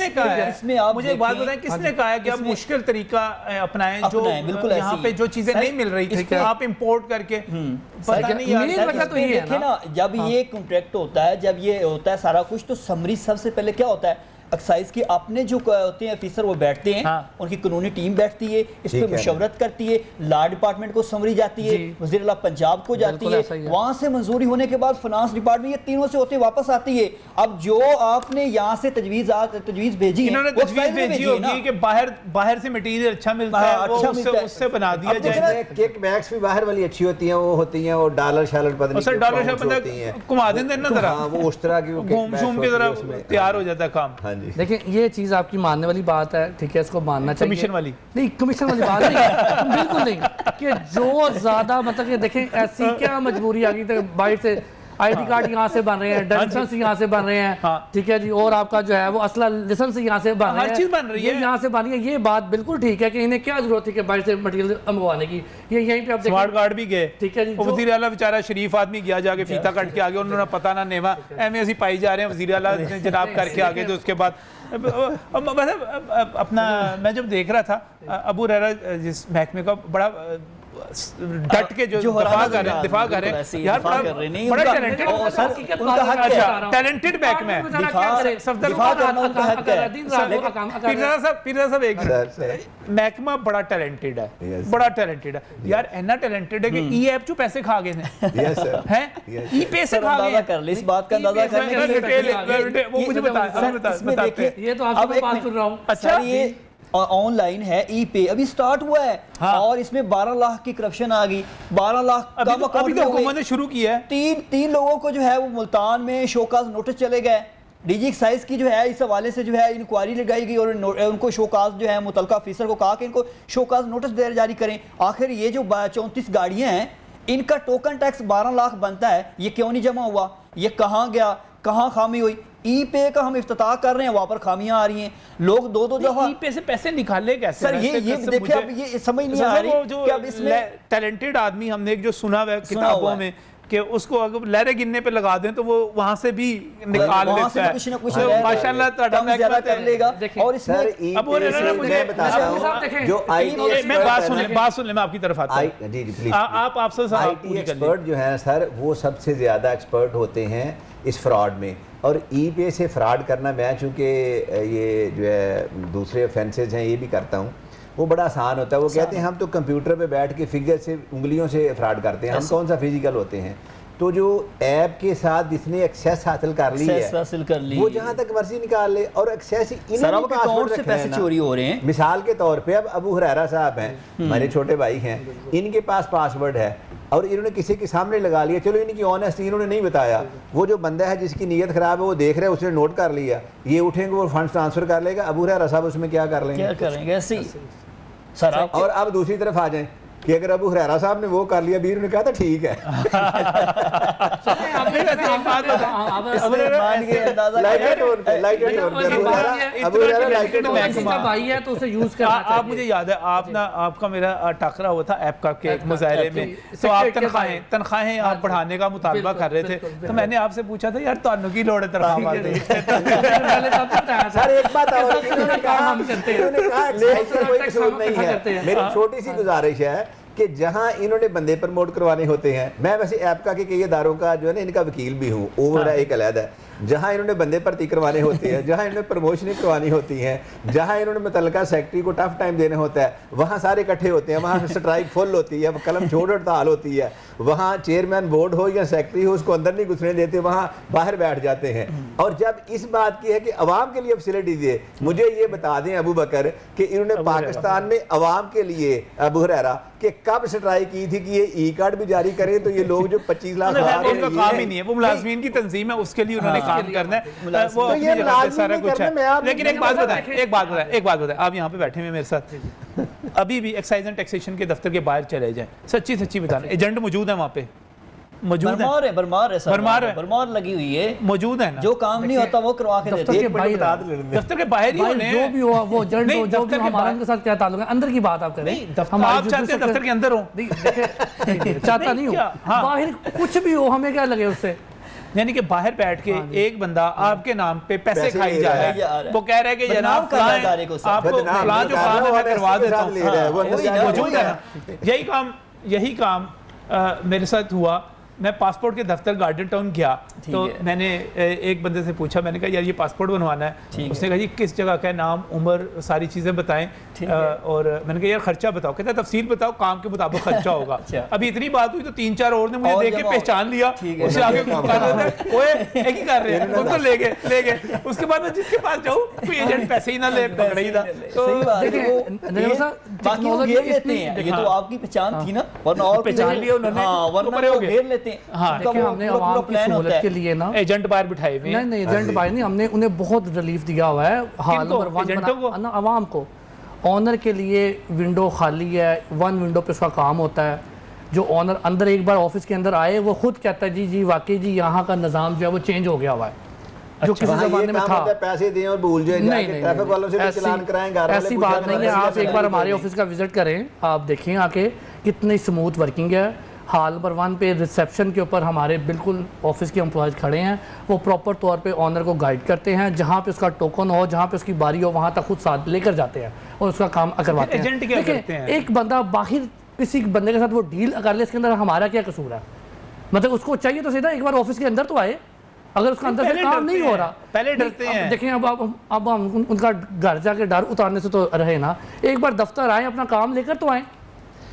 कहा है इसमें आप मुझे एक बात बताएं, किसने कहा है कि आप मुश्किल तरीका अपनाएं जो बिल्कुल यहाँ पे जो चीजें नहीं मिल रही थी आप इंपोर्ट करके पता नहीं यार मेन वजह तो ये है देखिए ना, जब ये कॉन्ट्रैक्ट होता है, जब ये होता है सारा कुछ, तो समरी सबसे पहले क्या होता है, एक्साइज की अपने जो होते हैं ऑफिसर वो बैठते हैं, उनकी कानूनी टीम बैठती है, इस पे मुशवरत करती है, लॉ डिपार्टमेंट को समरी जाती है, वज़ीर आला पंजाब को जाती है, वहां से मंजूरी होने के बाद फाइनेंस डिपार्टमेंट, ये तीनों से होते वापस आती है। अब जो आपने यहाँ से तजवीज भेजी है, इन्होंने तजवीज भेजी होगी कि बाहर से मटेरियल अच्छा मिलता है, वो उससे बना दिया जाए। किक बैक्स भी बाहर वाली अच्छी होती हैं, वो होती हैं, वो डॉलर शालर डॉलर घुमा दें ना तरह, वो उस तरह की घूम घूम की तरह तैयार हो जाता है काम। देखिए ये चीज़ आपकी मानने वाली बात है, ठीक है, इसको मानना चाहिए। कमीशन वाली नहीं, कमीशन वाली बात नहीं, बिल्कुल नहीं, कि जो ज़्यादा मतलब कि देखें ऐसी क्या मजबूरी आ गई थी, बाहर से आईडी कार्ड यहाँ से बन रहे हैं, लाइसेंस यहाँ से बन रहे हैं, ठीक है जी, और आपका जो है वो असला लाइसेंस यहाँ से बन रहे हैं, हर चीज़ बन रही है, यहाँ से बन रही है। ये बात बिल्कुल ठीक है कि इन्हें क्या जरूरत थी कि बाहर से मटेरियल मंगवाने की, ये यहीं पे आप देखिए स्मार्ट कार्ड भी गए, ठीक है जी, वज़ीर आला बेचारा शरीफ आदमी गया जाके फीता कट के आगे, उन्होंने पता ना नेवा एम ऐसी पाई जा रहे हैं, वज़ीर आला ने जनाब करके आगे, तो उसके बाद अपना मैं जब देख रहा था अबू हुरैरा जिस महकमे का बड़ा डट के जो दिफा कर रहे हैं यार, बड़ा टैलेंटेड बैक में महकमा बड़ा टैलेंटेड है, बड़ा टैलेंटेड है यार, इतना टैलेंटेड है कि ई ऐप जो पैसे खा गए हैं, ई पैसे खा गए कर ले, इस बात का अंदाजा करने वो मुझे बताते, ये तो आपसे बात सुन रहा हूँ। अच्छा, ये ऑनलाइन है, ई पे अभी स्टार्ट हुआ है, और इसमें 12 लाख की करप्शन आ गई, 12 लाख अभी तो हुकूमत ने शुरू किया है। तीन लोगों को जो है वो मुल्तान में शोकाज नोटिस चले गए, डीजी एक्साइज की जो है इस हवाले से जो है इंक्वायरी लगाई गई, और उनको शोकाज जो है मुतलका ऑफिसर को कहा कि इनको शोकाज नोटिस जारी करें। आखिर ये जो 34 गाड़ियां हैं, इनका टोकन टैक्स 12 लाख बनता है, ये क्यों नहीं जमा हुआ, ये कहाँ गया, कहाँ खामी हुई? ई पे का हम इफ्तिताह कर रहे हैं, वहां पर खामियां आ रही हैं, लोग दो दफा ई पे से पैसे निकाले कैसे? सर ये देखिए, अब ये समझ नहीं आ रही कि अब इसमें टैलेंटेड आदमी हमने एक जो सुना हुआ है किताबों में कि उसको अगर लहरे गिनने पे लगा दें तो वो वहां से भी निकाल लेता है, कुछ ना कुछ माशाल्लाह ਤੁਹਾਡਾ महकमा कर लेगा। और इसमें अब मुझे बता रहा हूं जो आईटी मैं बात सुन ले, मैं आपकी तरफ आता हूं। जी प्लीज, आप आपसे आईटी एक्सपर्ट जो है सर, वो सबसे ज्यादा एक्सपर्ट होते हैं इस फ्रॉड में, और ई पे से फ्रॉड करना, मैं चूंकि ये जो है दूसरे ऑफेंसेस हैं ये भी करता हूँ, वो बड़ा आसान होता है। वो कहते हैं हम तो कंप्यूटर पे बैठ के फिगर से उंगलियों से फ्रॉड करते हैं, हम कौन सा फिजिकल होते हैं। तो जो ऐप के साथ जिसने एक्सेस हासिल कर ली है, वो जहाँ तक मर्जी निकाल ले, और एक्सेस अकाउंट से पैसे चोरी हो रहे हैं। मिसाल के तौर पे अब अबू हुरैरा साहब हैं, हमारे छोटे भाई हैं, इनके पास पासवर्ड है और इन्होंने किसी के सामने लगा लिया, चलो इनकी ऑनेस्टी इन्होंने नहीं बताया, वो जो बंदा है जिसकी नीयत खराब है वो देख रहा है, उसने नोट कर लिया, ये उठेंगे वो फंड ट्रांसफर कर लेगा, अबू हुरैरा साहब उसमें क्या कर लेंगे? क्या करेंगे ऐसे ही सर। और अब दूसरी तरफ आ जाएं कि अगर अबू हुरैरा साहब ने वो कर लिया, बीर ने कहा था ठीक है, आप मुझे याद है आपका मेरा टाकरा हुआ था ऐप का के मुजाहरे में, तो आप तनख्वाहें आप बढ़ाने का मुतालबा कर रहे थे, तो मैंने आपसे पूछा था यार तानू की लोड़ है तनख्वाह बढ़ाने? सर एक बात और, इन्होंने कहा कोई कसूर नहीं है। मेरी छोटी सी गुजारिश है कि जहां इन्होंने बंदे प्रमोट करवाने होते हैं, मैं वैसे ऐप का के कई इदारों का जो है ना इनका वकील भी हूँ, वो मेरा एक अलहदा है, जहां इन्होंने बंदे भर्ती करवाने होते हैं, जहां इन्होंने प्रमोशनें करवानी होती हैं, जहां इन्होंने मुतल्लिका सेक्रेटरी को टफ टाइम देना होता है, वहां सारे इकट्ठे होते हैं, वहां स्ट्राइक फुल होती है, कलम छोड़ हड़ताल होती है, वहां चेयरमैन बोर्ड हो या सेक्रेटरी हो उसको अंदर नहीं घुसने देते, वहां बाहर बैठ जाते हैं। और जब इस बात की है कि अवाम के लिए फैसिलिटी दिए, मुझे ये बता दें अबू बकर कि इन्होंने पाकिस्तान में अवाम के लिए अबू हुरैरा कि कब स्ट्राइक की थी कि ये ई कार्ड भी जारी करें, तो ये लोग जो 25 लाख उनका काम ही नहीं है, वो मुलाजमीन की तंजीम है, उसके लिए उन्होंने काम करना है, वो अपनी जगह पे सारा कुछ है। लेकिन एक बात बताएं, आप यहाँ पे बैठे हुए मेरे साथ, अभी भी एक्साइज एंड टैक्सेशन के दफ्तर के बाहर चले जाएं, सच्ची बताना, एजेंट मौजूद है वहाँ पे? मौजूद है, भरमार है सर, भरमार लगी हुई है, मौजूद है ना। जो काम नहीं होता वो करवा के देते हैं। दफ्तर के बाहर ही होने जो भी हो वो एजेंट हो, जो भी दफ्तर के हमारा बाहर- उनके साथ क्या ताल्लुक है, अंदर की बात आप करें। आप चाहते हैं दफ्तर के अंदर हो, चाहता नहीं हूँ, क्या? हाँ। बाहर कुछ भी हो, हमें क्या लगे उससे। यानी कि बाहर बैठ के एक बंदा आपके नाम पे पैसे पैसे खाई ले जा रहा रहा है। है, वो कह रहा है कि बदनाम जनाब कर रहा है फलां इदारे को सर। आपको बदनाम फलां जो कर काम रहा है है, मैं करवा और देता ले रहा है, वो हूँ, अंदर जाके मौजूद है वही ना। यही काम मेरे साथ हुआ। मैं पासपोर्ट के दफ्तर गार्डन टाउन गया तो है। मैंने एक बंदे से पूछा, मैंने कहा यार ये पासपोर्ट बनवाना है। उसने कहा जी किस जगह का है, नाम उम्र सारी चीज़ें बताएं। और मैंने कहा यार खर्चा बताओ, कहता है तफसील बताओ, काम के मुताबिक खर्चा होगा। अच्छा। अभी इतनी बात हुई तो 3-4 और ने मुझे और देख के जमा हो पहचान लिया, ठीक है। उससे आगे एक ही कर रहे हैं, उनको ले गए। उसके बाद मैं जिसके पास जाऊँ कोई एजेंट पैसे ही ना ले, पकड़ा ही था। तो सही बात है, देखिए, वो नजर साहब, बाकी वो technology घेर लेते इतनी- हैं, ये तो आपकी पहचान थी ना, वरना और पहचान लिया उन्होंने, हाँ, तो वरना बड़े हो वो गए। घेर लेते हैं। हाँ, उनका देखिए वो हमने पूरा आवाम की प्लान होता सहूलत है। के लिए ना, एजेंट बाहर बिठाए हुए हैं। नहीं एजेंट भाई नहीं, हमने उन्हें बहुत रिलीफ दिया हुआ है। हाल किनको? नंबर 1 एजेंटों को? ना आवाम को, ऑनर के लिए विंडो खाली है, 1 विंडो पे उसका काम होता है। जो ऑनर अंदर एक बार ऑफिस के अंदर आए वो खुद कहता है जी वाकई जी यहाँ का निज़ाम जो है वो चेंज हो गया हुआ है, जो किसी वहाँ ये ज़माने में काम था। होता है, पैसे दें और भूल जाए, नहीं जाके नहीं ट्रैफिक वालों से भी चालान कराएं, घर वाले ऐसी पूछें, बात नहीं है। ऐसी आप बात एक बार नहीं हमारे है। ऑफिस का विजिट करें, आप देखें आके कितनी स्मूथ वर्किंग है। हाल नंबर 1 पे रिसेप्शन के ऊपर हमारे बिल्कुल ऑफिस के एम्प्लॉयज़ खड़े हैं, वो प्रॉपर तौर पे ऑनर को गाइड करते हैं, जहाँ पे उसका टोकन हो, जहाँ पे उसकी बारी हो, वहाँ तक खुद साथ लेकर जाते हैं और उसका काम करवाते हैं। एजेंट क्या देखिए, करते हैं? एक बंदा बाहर किसी बंदे के साथ वो डील कर ले, इसके अंदर हमारा क्या कसूर है? मतलब उसको चाहिए तो सीधा एक बार ऑफिस के अंदर तो आए, अगर उसका अंदर से पहले काम डरते नहीं हो हैं, रहा। पहले डरते अब हैं। देखें, अब हम उनका घर जाके डर उतारने से तो रहे ना, एक बार दफ्तर आए, अपना काम लेकर तो आए।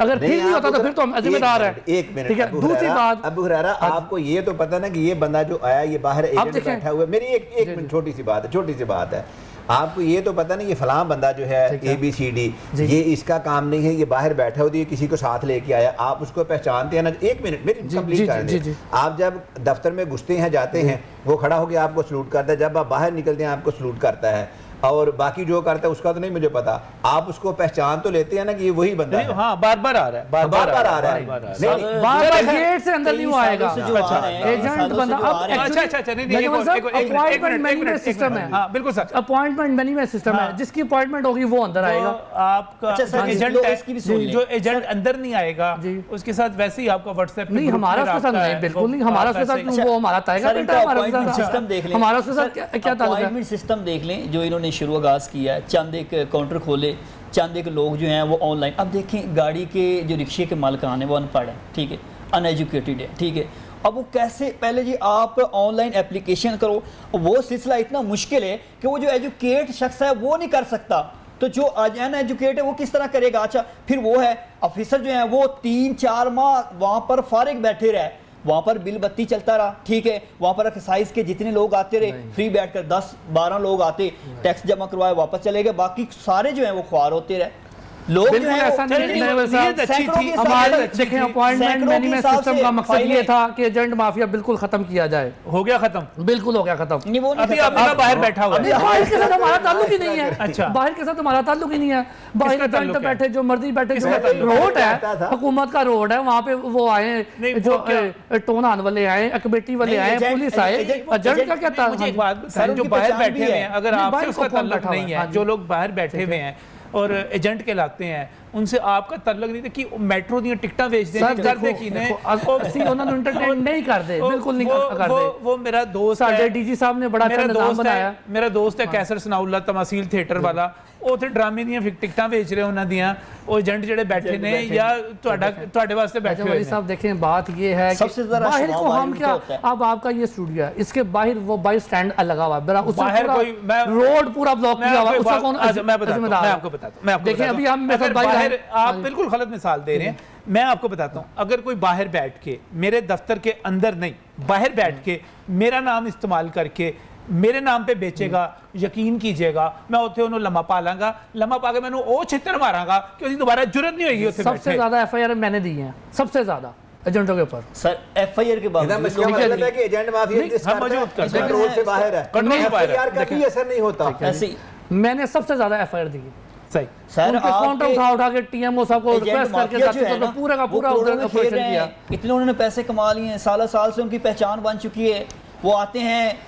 अगर फिर नहीं होता तो फिर तो हम जिम्मेदार है। एक मिनट, ठीक है, दूसरी बात, अबू हुरैरा, आपको ये तो पता ना कि ये बंदा जो आया ये बाहर एजेंट देखें। बैठा हुआ है। मेरी एक मिनट, छोटी सी बात है, आपको ये तो पता ना ये फलां बंदा जो है ABCD ये इसका काम नहीं है, ये बाहर बैठा हो, ये किसी को साथ लेके आया, आप उसको पहचानते हैं ना। एक मिनट मेरी कंप्लीट कर दें। आप जब दफ्तर में घुसते हैं, जाते हैं, वो खड़ा होकर आपको सलूट करता है, जब आप बाहर निकलते हैं आपको सलूट करता है, और बाकी जो करता है उसका तो नहीं मुझे पता। आप उसको पहचान तो लेते हैं ना कि ये वही बंदा है। हाँ, बार-बार आ रहा है, बार-बार आ रहा है। नहीं, बार-बार गेट से अंदर नहीं वो आएगा। अच्छा, एजेंट बंदा अब अच्छा, नहीं, अपॉइंटमेंट मैनेजमेंट सिस्टम है। हाँ, बिल्कुल सर। अपॉइंटमेंट मैनेजमेंट सिस्टम है, जिसकी अपॉइंटमेंट होगी वो अंदर आएगा। आपका अच्छा सर, एजेंट इसकी भी सुन लें। जो एजेंट अंदर नहीं आएगा उसके साथ वैसे ही आपका व्हाट्सएप नहीं, हमारा उसके साथ नहीं, बिल्कुल नहीं, हमारा उसके साथ वो हमारा तय सर, इनका अपॉइंटमेंट करता सिस्टम देख है। लें। हमारा उसके साथ क्या ताल्लुक है? अपॉइंटमेंट सिस्टम देख लें जो इन्होंने शुरू आगाज़ किया है। चंद एक काउंटर खोले, चंद एक लोग जो हैं वो ऑनलाइन, अब देखें गाड़ी के जो रिक्शे के मालिकान हैं वो अनपढ़ हैं, ठीक है, अनएजुकेटेड है, ठीक है। अब वो कैसे, पहले जी आप ऑनलाइन एप्लीकेशन करो, वो सिलसिला इतना मुश्किल है कि वो जो एजुकेट शख्स है वो नहीं कर सकता, तो जो अनएजुकेट है वो किस तरह करेगा? अच्छा, फिर वो है ऑफिसर जो है वो 3-4 माह वहाँ पर फारिग बैठे रहे, वहाँ पर बिल बत्ती चलता रहा, ठीक है, वहाँ पर एक्साइज के जितने लोग आते रहे फ्री बैठकर, 10-12 लोग आते, टैक्स जमा करवाए, वापस चले गए, बाकी सारे जो हैं वो ख्वार होते रहे। लोग जो बिल्कुल हैं ऐसा नहीं है, हमारे देखें अपॉइंटमेंट मैनेजमेंट सिस्टम का मकसद ये था कि एजेंट माफिया बिल्कुल खत्म किया जाए। हो गया खत्म, बिल्कुल हो गया खत्म। नहीं, वो नहीं अभी खत्म। आपने कहा बाहर बैठा हुआ है। बाहर के साथ हमारा ताल्लुक ही नहीं है। अच्छा। बाहर के साथ हमारा ताल्लुक ही नहीं है। बाहर किसका एजेंट ताल्लुक है? बैठे, जो मर्जी बैठे, जो किसका ताल्लुक रोड है, रहता था? हुकूमत का रोड है, वहाँ पे वो आए, नहीं, जो वो क्या? टोनान वाले आए, कमेटी वाले नहीं, आए, एजेंट- पुलिस आए, एजेंट- एजेंट का क्या मुझे एक ताल्लुक? बात बताएं, सर, जो उनकी बाहर पहचान बैठे भी हुए है। हैं, अगर नहीं, आपसे बाहर उसका कौन ताल्लुक बैठा हुआ नहीं है? हाँ है, जी। जो लोग बाहर बैठे हुए हैं और एजेंट कहलाते हैं, उनसे आपका ताल्लुक नहीं था कि मेट्रो दी टिकटा बेच देने सर कर दे देखो, कि ਅਸੀਂ ਉਹਨਾਂ ਨੂੰ entertain नहीं करते, बिल्कुल नहीं करते। वो मेरा दोस्त साडे है, डीजी साहब ने बड़ा अच्छा मेरा निजाम दोस्त बनाया। है, मेरा दोस्त है कैसर सनाउल्ला तमासील थिएटर वाला, ਉੱਥੇ ਡਰਾਮੇ ਦੀਆਂ ਟਿਕਟਾਂ ਵੇਚ ਰਹੇ ਉਹਨਾਂ ਦੀਆਂ, ਉਹ ਏਜੰਟ ਜਿਹੜੇ बैठे ने या ਤੁਹਾਡੇ ਵਾਸਤੇ बैठे हुए भाई हैं। साहब देखें, बात ये है कि सबसे ज़्यादा बाहर शराब को हम बाहर क्या, होता है। अब आपका ये स्टूडियो है, इसके बाहर वो बाइक स्टैंड लगा हुआ है, उससे बाहर पूरा कोई रोड पूरा ब्लॉक किया हुआ है, उसका कौन मैं जिम्मेदार है? आपको बताता हूं। देखिए अभी हम अगर बाहर, आप बिल्कुल गलत मिसाल दे रहे हैं, मैं आपको बताता हूं, अगर कोई बाहर बैठ के मेरे दफ्तर के अंदर नहीं, बाहर बैठ के मेरा नाम इस्तेमाल करके मेरे नाम पे बेचेगा, यकीन कीजिएगा मैं उत्थे उन्होंने लम्मा पा लांगा, लम्मा पा के मैंने वो छितर मारांगा कि उसकी दोबारा जरूरत नहीं होगी उत्थे सबसे बैठे। ज्यादा FIR मैंने दी है, सबसे ज्यादा एजेंटों के ऊपर। सर FIR के इसका बावजूद मतलब लोग है कि एजेंट माफिया नहीं, जिस हम करता है, मौजूद करते इसका हैं। रोड से बाहर है, कंट्रोल से बाहर है। FIR का भी असर नहीं होता। ऐसे ही मैंने सबसे ज्यादा FIR दी, सही। सर उनके काउंटर उठा के टीएमओ साहब को रिक्वेस्ट करके जाते तो पूरा का पूरा उधर ऑपरेशन किया। इतने उन्होंने पैसे कमा लिए हैं, साल से उनकी पहचान बन चुकी है। वो आते हैं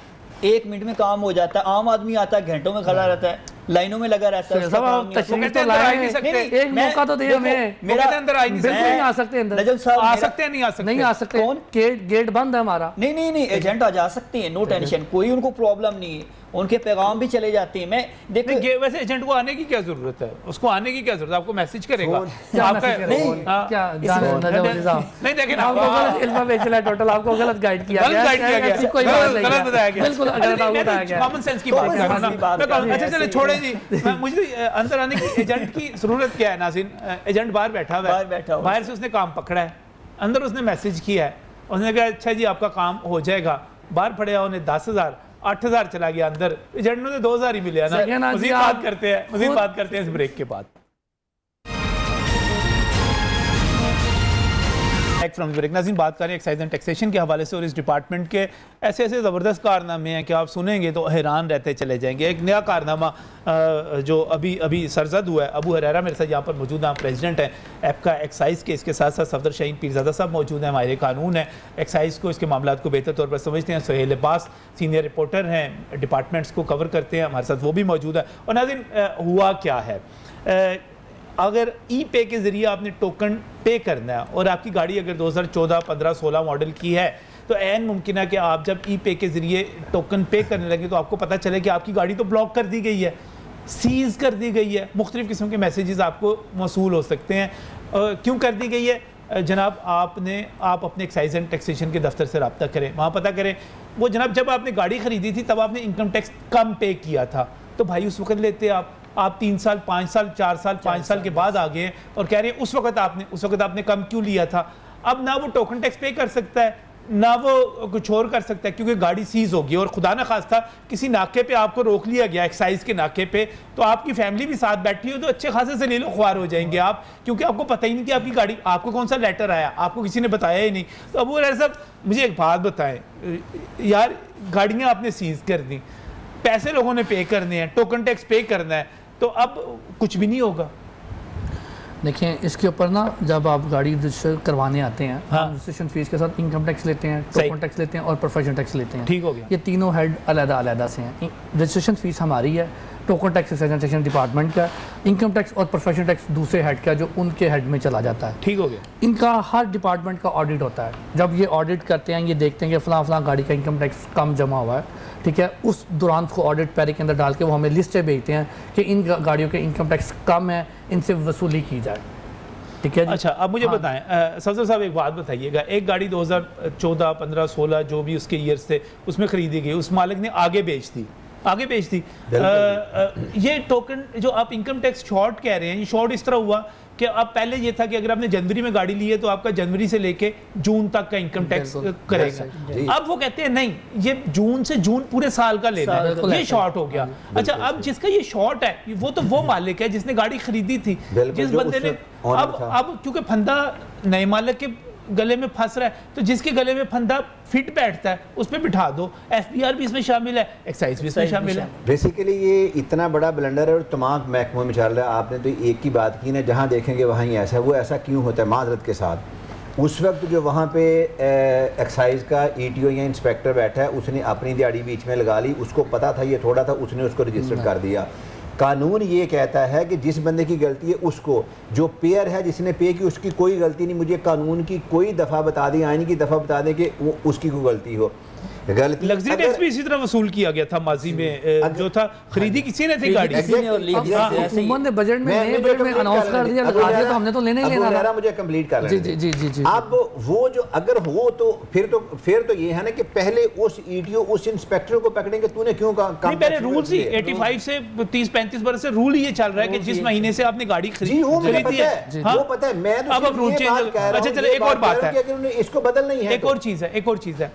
1 मिनट में काम हो जाता है, आम आदमी आता है घंटों में खड़ा रहता है, लाइनों में लगा रहता है। सब आप तशरीफ तो लाए हैं, एक मौका तो दे हमें। मेरा अंदर आ ही नहीं बिल्कुल नहीं आ सकते अंदर। नजम साहब आ सकते हैं, नहीं आ सकते? नहीं आ सकते। कौन? गेट बंद है हमारा। नहीं एजेंट आ जा सकते हैं, नो टेंशन, कोई उनको प्रॉब्लम नहीं है, उनके पैगाम भी चले जाते हैं। मैं देखो वैसे एजेंट को आने की क्या जरूरत है? उसको आने की क्या जरूरत है? आपको मैसेज करेगा क्या आपका मैसेज करेगा? हाँ। क्या नजम साहब नहीं देखें ना, आपको गलत इन्फॉर्मेशन है, टोटल आपको गलत गाइड किया गया, ऐसी कोई बात नहीं गलत बताया गया, बिल्कुल गलत आपको बताया गया। कॉमन सेंस की बात कर रहा हूं। अच्छा चले छोड़े जी, मुझे अंदर आने की एजेंट की जरूरत क्या है नाज़रीन? एजेंट बाहर बैठा हुआ है, बाहर से उसने काम पकड़ा है, अंदर उसने मैसेज किया है, उसने कहा अच्छा जी आपका काम हो जाएगा, बाहर पड़े उन्हें 10,000 8,000 चला गया अंदर, एजेंट ने 2,000 ही मिले ना। मज़ीद बात करते हैं इस ब्रेक के बाद। फ्रॉम ब्रेक नाज़रीन बात करें एक्साइज एंड टैक्सेशन के हवाले से, और इस डिपार्टमेंट के ऐसे ऐसे ज़बरदस्त कारनामे हैं कि आप सुनेंगे तो हैरान रहते चले जाएंगे। एक नया कारनामा जो अभी सरजद हुआ है, अबू हरेरा मेरे साथ यहाँ पर मौजूद हैं, प्रेसिडेंट हैं एप्का एक्साइज के, इसके साथ साथ सफदर शाहीन पीरज़ादा साहब मौजूद हैं, माहिर कानून है एक्साइज को, इसके मामला को बेहतर तौर पर समझते हैं। सोहेल अब्बास सीनियर रिपोर्टर हैं, डिपार्टमेंट्स को कवर करते हैं, हमारे साथ वो भी मौजूद है। और नाज़रीन हुआ क्या है, अगर ई पे के ज़रिए आपने टोकन पे करना है और आपकी गाड़ी अगर 2014, 15, 16 मॉडल की है, तो ऐन मुमकिन है कि आप जब ई पे के ज़रिए टोकन पे करने लगे तो आपको पता चले कि आपकी गाड़ी तो ब्लॉक कर दी गई है, सीज़ कर दी गई है, मुख्तलिफ़ किस्म के मैसेजेस आपको मौसूल हो सकते हैं। क्यों कर दी गई है जनाब? आप अपने एक्साइज एंड टैक्सेशन के दफ्तर से रब्ता करें, वहाँ पता करें। वो जनाब जब आपने गाड़ी ख़रीदी थी तब आपने इनकम टैक्स कम पे किया था, तो भाई उस वक्त लेते आप 3 साल, 5 साल, 4 साल, 5 साल के बाद आ गए और कह रहे हैं उस वक्त आपने कम क्यों लिया था। अब ना वो टोकन टैक्स पे कर सकता है, ना वो कुछ और कर सकता है, क्योंकि गाड़ी सीज होगी। और खुदा ना खास्ता किसी नाके पे आपको रोक लिया गया, एक्साइज के नाके पे, तो आपकी फैमिली भी साथ बैठी हो तो अच्छे खासे से ले लो ख्वार हो जाएंगे आप, क्योंकि आपको पता ही नहीं कि आपकी गाड़ी, आपको कौन सा लेटर आया, आपको किसी ने बताया ही नहीं। तो अबू हरेरा साहब मुझे एक बात बताएं यार, गाड़ियाँ आपने सीज कर दी, पैसे लोगों ने पे करने हैं, टोकन टैक्स पे करना है, तो अब कुछ भी नहीं होगा। देखिए इसके ऊपर ना, जब आप गाड़ी रजिस्टर करवाने आते हैं, हाँ। हम रजिस्ट्रेशन फीस के साथ इनकम टैक्स लेते हैं, टोकन टैक्स लेते हैं और प्रोफेशनल टैक्स लेते हैं। ठीक हो गया। ये तीनों हेड अलग-अलग से हैं। रजिस्ट्रेशन फीस हमारी है, टोकन टैक्स टैक्सेशन डिपार्टमेंट का, इनकम टैक्स और प्रोफेशनल टैक्स दूसरे हेड का जो उनके हेड में चला जाता है। ठीक हो गया। इनका हर डिपार्टमेंट का ऑडिट होता है। जब ये ऑडिट करते हैं, ये देखते हैं कि फ़लाँ गाड़ी का इनकम टैक्स कम जमा हुआ है, ठीक है, उस दौरान उसको ऑडिट पैरे के अंदर डाल के वो हमें लिस्टें भेजते हैं कि इन गाड़ियों के इनकम टैक्स कम है, इनसे वसूली की जाए। ठीक है जी। अच्छा अब मुझे बताएं सफदर साहब एक बात बताइएगा, एक गाड़ी 2014, 15, 16 जो भी उसके ईयर्स थे उसमें ख़रीदी गई, उस मालिक ने आगे बेच दी। ये टोकन जो आप इनकम टैक्स शॉर्ट कह रहे हैं, ये शॉर्ट इस तरह हुआ कि अब पहले ये था कि अगर आपने जनवरी में गाड़ी ली है तो आपका जनवरी से लेके जून तक का इनकम टैक्स करेगा। अब वो कहते हैं नहीं, ये जून से जून पूरे साल का लेना है, ये शॉर्ट हो गया। अच्छा अब जिसका ये शॉर्ट है वो मालिक है जिसने गाड़ी खरीदी थी, जिस बंदे ने अब क्योंकि फंदा नए मालिक के गले में फंस रहा है, तो जिसके गले में फंदा फिट बैठता है उस पर बिठा दो। एफबीआर भी इसमें शामिल है, एक्साइज भी इसमें शामिल है। बेसिकली ये इतना बड़ा ब्लंडर है और तमाम महकमों में चल रहा है। आपने तो एक की बात की ना, जहाँ देखेंगे वहाँ ही ऐसा है। वो ऐसा क्यों होता है? माजरत के साथ उस वक्त जो वहाँ पे एक्साइज का ETO या इंस्पेक्टर बैठा है, उसने अपनी दिहाड़ी बीच में लगा ली, उसको पता था ये थोड़ा था, उसने उसको रजिस्टर कर दिया। कानून ये कहता है कि जिस बंदे की गलती है उसको, जो पेयर है जिसने पे की उसकी कोई गलती नहीं। मुझे कानून की कोई दफ़ा बता दें, आईन की दफ़ा बता दें कि उसकी कोई गलती हो। गलती लग्जरी टैक्स भी इसी तरह वसूल किया गया था माजी में, जो था खरीदी किसी ने थी गाड़ी। हुकूमत ने बजट में नए बजट में अनाउंस कर दिया, लगा दिया, तो हमने तो लेने ही लेना था। मुझे कंप्लीट कर जी जी जी जी जी। अब वो जो अगर हो तो फिर तो ये है ना कि पहले उस ETO उस इंस्पेक्टर को पकड़ेंगे, तूने क्यों काम पहले रूल ही 85 से 30-35 बरस से रूल ये चल रहा है कि जिस महीने से आपने गाड़ी खरीदी है वो पता है। मैं अब रूल चेंज। अच्छा चलो एक और बात है, इसको बदलना ही है। एक और चीज़ है,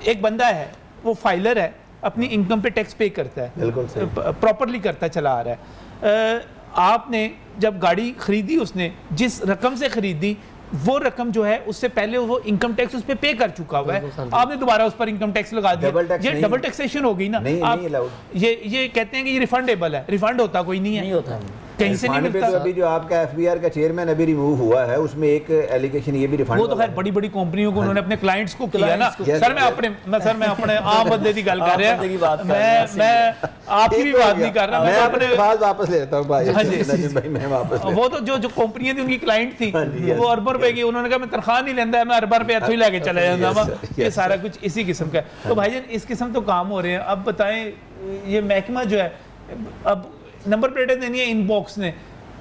एक बंदा है वो फाइलर है, अपनी इनकम पे टैक्स पे करता है, बिल्कुल प्रॉपरली करता चला आ रहा है। आपने जब गाड़ी खरीदी, उसने जिस रकम से खरीदी वो रकम जो है उससे पहले वो इनकम टैक्स उस पर पे कर चुका हुआ है, आपने दोबारा उस पर इनकम टैक्स लगा दिया, ये डबल टैक्सेशन हो गई ना। नहीं, आप ये कहते हैं कि ये रिफंडेबल है, रिफंड होता कोई नहीं है। कहीं से नहीं रिफंड पे मिलता। तो अभी जो आपका एफबीआर का चेयरमैन अभी रिमूव हुआ है उसमें एक एलिगेशन ये भी रिफंड वो तो खैर बड़ी बड़ी कंपनियों को उन्होंने अपने क्लाइंट्स को किया ना। Clients को सर मैं अपने आम बंदे की गल कर रहा आम बंदे की बात कर रहे हैं, मैं आपकी भी बात नहीं कर रहा, मैं मैं अपने अपने बात वापस लेता हूँ भाई हाँ जी। नजीम भाई मैं वापस वो तो जो कंपनियां थी उनकी क्लाइंट थी, हाँ जी, वो अरबों रुपए की, उन्होंने कहा मैं तनख्वाह नहीं लेंदा, मैं अरबों रुपए इत्थों ही लेके चले Yes, जांदा sir, ये yes, सारा कुछ इसी किस्म का है। तो भाईजान इस किस्म तो काम हो रहे हैं। अब बताएं ये महकमा जो है, अब नंबर प्लेटें देनी है इनबॉक्स ने,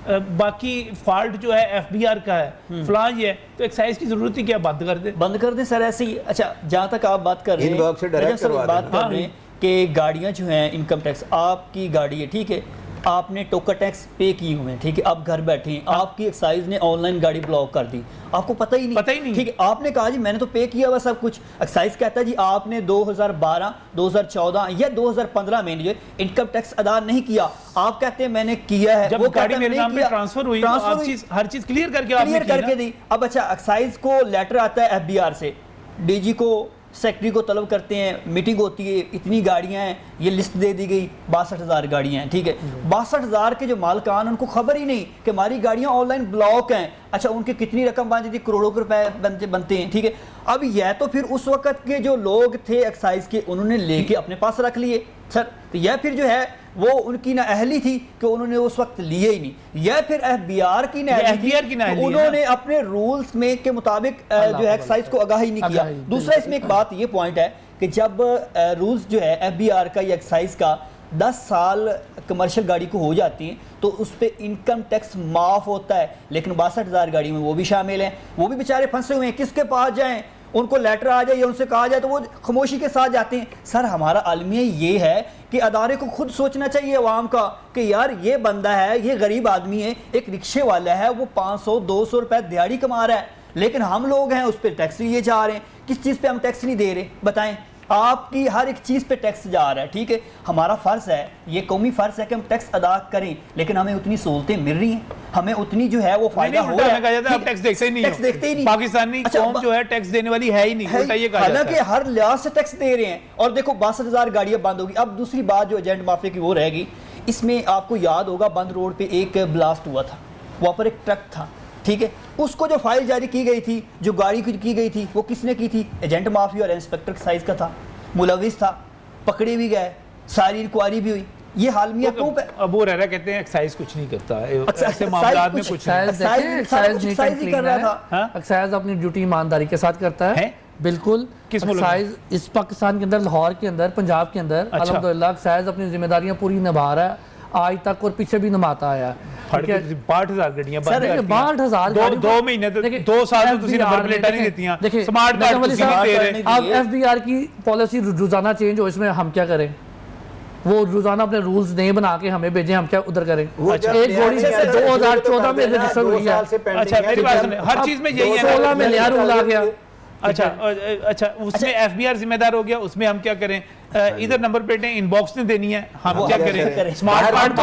बाकी फॉल्ट जो है एफबीआर का है, फलां ये है, तो एक्साइज की जरूरत ही क्या, बंद कर दे सर ऐसे ही। अच्छा, जहाँ तक आप बात कर रहे हैं, Inbox से direct रजब सर करवा बात दें। कर रहे हैं कि गाड़ियाँ जो हैं इनकम टैक्स, आपकी गाड़ी है ठीक है, आपने टोकन टैक्स पे किए हुए हैं ठीक है, आप घर बैठे हैं, आपकी एक्साइज ने ऑनलाइन गाड़ी ब्लॉक कर दी, आपको पता ही नहीं ठीक है, आपने कहा जी मैंने तो पे किया हुआ सब कुछ, एक्साइज कहता है जी आपने 2012, 2014 या 2015 में जो इनकम टैक्स अदा नहीं किया, आप कहते हैं मैंने किया है, जब वो गाड़ी कहता है मेरे मैंने नाम पे किया। ट्रांसफर हुई तो ट्रांसफर आप हुई। हर चीज क्लियर करके आपने क्लियर की ना। करके दी। अब अच्छा, एक्साइज को लेटर आता है एफबीआर से, डीजी को सेक्रेटरी को तलब करते हैं, मीटिंग होती है, इतनी गाड़ियां हैं, ये लिस्ट दे दी गई, 62,000 गाड़ियां हैं ठीक है, 62,000 के जो मालकान उनको खबर ही नहीं कि हमारी गाड़ियां ऑनलाइन ब्लॉक हैं। अच्छा, उनकी कितनी रकम बन जाती, करोड़ों के रुपए बनते हैं ठीक है। अब यह तो फिर उस वक्त के जो लोग थे एक्साइज के, उन्होंने लेके अपने पास रख लिए सर, तो यह फिर जो है वो उनकी ना अहली थी कि उन्होंने उस वक्त लिए ही नहीं, यह फिर एफबीआर की ना अहली थी कि उन्होंने अपने रूल्स में के मुताबिक जो है एक्साइज को आगाही नहीं किया। दूसरा इसमें एक बात ये पॉइंट है कि जब रूल्स जो है एफबीआर का या एक्साइज का 10 साल कमर्शियल गाड़ी को हो जाती हैं तो उस पर इनकम टैक्स माफ़ होता है, लेकिन 62,000 गाड़ी में वो भी शामिल हैं, वो भी बेचारे फंसे हुए हैं, किसके पास जाएं, उनको लेटर आ जाए या उनसे कहा जाए तो वो खामोशी के साथ जाते हैं। सर हमारा आलमिया ये है कि अदारे को खुद सोचना चाहिए अवाम का कि यार ये बंदा है, ये गरीब आदमी है, एक रिक्शे वाला है, वो 500-200 रुपए दिहाड़ी कमा रहा है, लेकिन हम लोग हैं उस पर टैक्स लिए जा रहे हैं। किस चीज़ पे हम टैक्स नहीं दे रहे बताएं? आपकी हर एक चीज़ पे टैक्स जा रहा है ठीक है। हमारा फ़र्ज़ है, ये कौमी फ़र्ज़ है कि हम टैक्स अदा करें, लेकिन हमें उतनी सहूलतें मिल रही हैं, हमें उतनी जो है वो फायदा हो रहा है। आप टैक्स देखते ही नहीं, टैक्स देखते ही नहीं। पाकिस्तानी कौम जो है टैक्स देने वाली है ही नहीं, उल्टा ये कहा जाता है। हालांकि हर लिहाज से टैक्स दे रहे हैं। और देखो 62,000 गाड़ियां बंद होगी। अब दूसरी बात जो एजेंट माफिया की वो रहेगी, इसमें आपको याद होगा बंद रोड पे एक ब्लास्ट हुआ था, वहाँ पर एक ट्रक था ठीक है, उसको जो फाइल जारी की गई थी, जो गाड़ी की गई थी, वो किसने की थी? एजेंट माफिया और इंस्पेक्टर साइज का था, मुलविस था, पकड़े भी गए, सारी इंक्वायरी भी हुई। ये हालमिया क्यों पे? अब वो रहरा कहते हैं एक्साइज कुछ नहीं करता है, एक्साइज ऐसे मामलात में कुछ एक्साइज अपनी ड्यूटी ईमानदारी के साथ करता है। बिल्कुल, किस मुल्क एक्साइज इस पाकिस्तान के अंदर, लाहौर के अंदर, पंजाब के अंदर अल्हम्दुलिल्लाह एक्साइज अपनी जिम्मेदारियां पूरी निभा रहा है आज तक और पीछे भी निभाता आया। 62,000 गाड़ियां सर 62,000 2 महीने 2 साल तो तुसी नंबर प्लेटां नहीं देतियां, स्मार्ट कार्ड तुसी नहीं दे रहे। अब एफबीआर की पॉलिसी रोजाना चेंज हो, इसमें हम क्या करें? वो रोजाना अपने रूल्स नहीं बना के हमें भेजें, हम क्या उधर करें? एक घोड़ी 2014 में रजिस्टर हुई है। अच्छा मेरी बात सुनिए, हर चीज में यही है, 16 में नया रूल आ गया। अच्छा उसमें एफबीआर जिम्मेदार हो गया, उसमें हम क्या करें? इधर नंबर प्लेटें इनबॉक्स ने देनी है, हम क्या करें? स्मार्ट कार्ड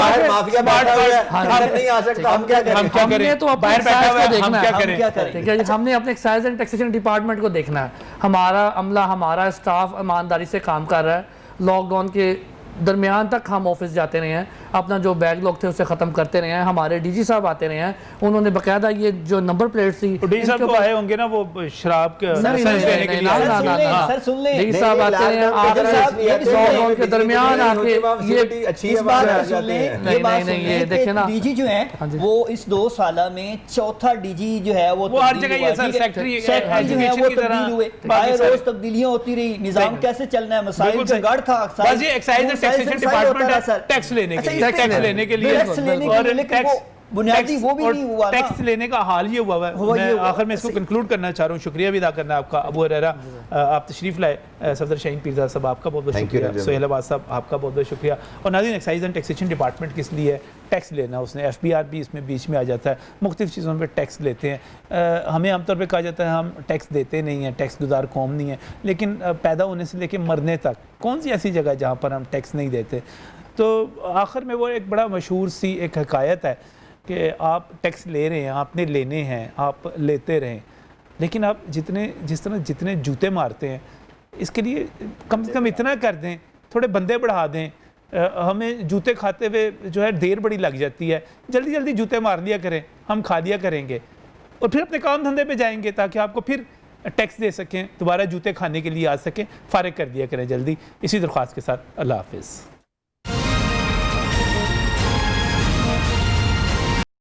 नहीं आ सकता, हम क्या करें? हम क्या करें? तो बाहर बैठा हुआ है, हम क्या करें? ठीक है, हमने अपने एक्साइज एंड टैक्सेशन डिपार्टमेंट को देखना है। हमारा अमला, हमारा स्टाफ ईमानदारी से काम कर रहा है। लॉकडाउन के दरमियान तक हम ऑफिस जाते रहे हैं, अपना जो बैकलॉग थे उसे ख़त्म करते रहे हैं। हमारे डीजी साहब आते रहे हैं, उन्होंने बकायदा ये जो नंबर प्लेट थी, डीजी साहब तो आए होंगे ना वो शराब के लाइसेंस देने के लिए। सर सुन ले, डीजी साहब आते हैं, आप लॉकडाउन के दरमियान आके ये अच्छी इस बात को सुन ले, ये बात सुन ये ले देखे ना, डीजी जो है वो इस 2 साल में चौथा डीजी जो है वो हर जगह ये सर सेक्रेटरी जो है वो तब्दील हुए, आए रोज तब्दीलियां होती रही, निजाम कैसे चलना है, मसाइल का गढ़ था। बस ये excise and taxation department tax लेने के लिए, टैक्स लेने के लिए, और टैक्स बुनियादी वो भी नहीं हुआ, टैक्स लेने का हाल ये हुआ है। मैं आखिर में इसको कंक्लूड करना चाह रहा हूँ, शुक्रिया भी अदा करना आपका अबू हरेरा, आप तशरीफ लाए, सफदर शाहीन पीरज़ादा साहब आपका बहुत बहुत शुक्रिया, सोहेल अब्बास साहब आपका बहुत बहुत शुक्रिया। और नाज़रीन, एक्साइज एंड टैक्सेशन डिपार्टमेंट किस लिए है? टैक्स लेना, उसने एफबीआर भी इसमें बीच में आ जाता है, मुख्तलिफ चीज़ों पर टैक्स लेते हैं। हमें आमतौर पर कहा जाता है हम टैक्स देते नहीं हैं, टैक्स गुजार कौम नहीं है, लेकिन पैदा होने से लेकर मरने तक कौन सी ऐसी जगह है जहाँ पर हम टैक्स नहीं देते? तो आखिर में वो एक बड़ा मशहूर सी एक हकायत है कि आप टैक्स ले रहे हैं, आपने लेने हैं, आप लेते रहें, लेकिन आप जिस तरह जितने जूते मारते हैं, इसके लिए कम से कम इतना कर दें, थोड़े बंदे बढ़ा दें, हमें जूते खाते हुए जो है देर बड़ी लग जाती है, जल्दी जल्दी जूते मार लिया करें, हम खा लिया करेंगे और फिर अपने काम धंधे पे जाएंगे ताकि आपको फिर टैक्स दे सकें, दोबारा जूते खाने के लिए आ सकें। फारिग कर दिया करें जल्दी। इसी दरख्वास्त के साथ अल्लाह हाफिज़।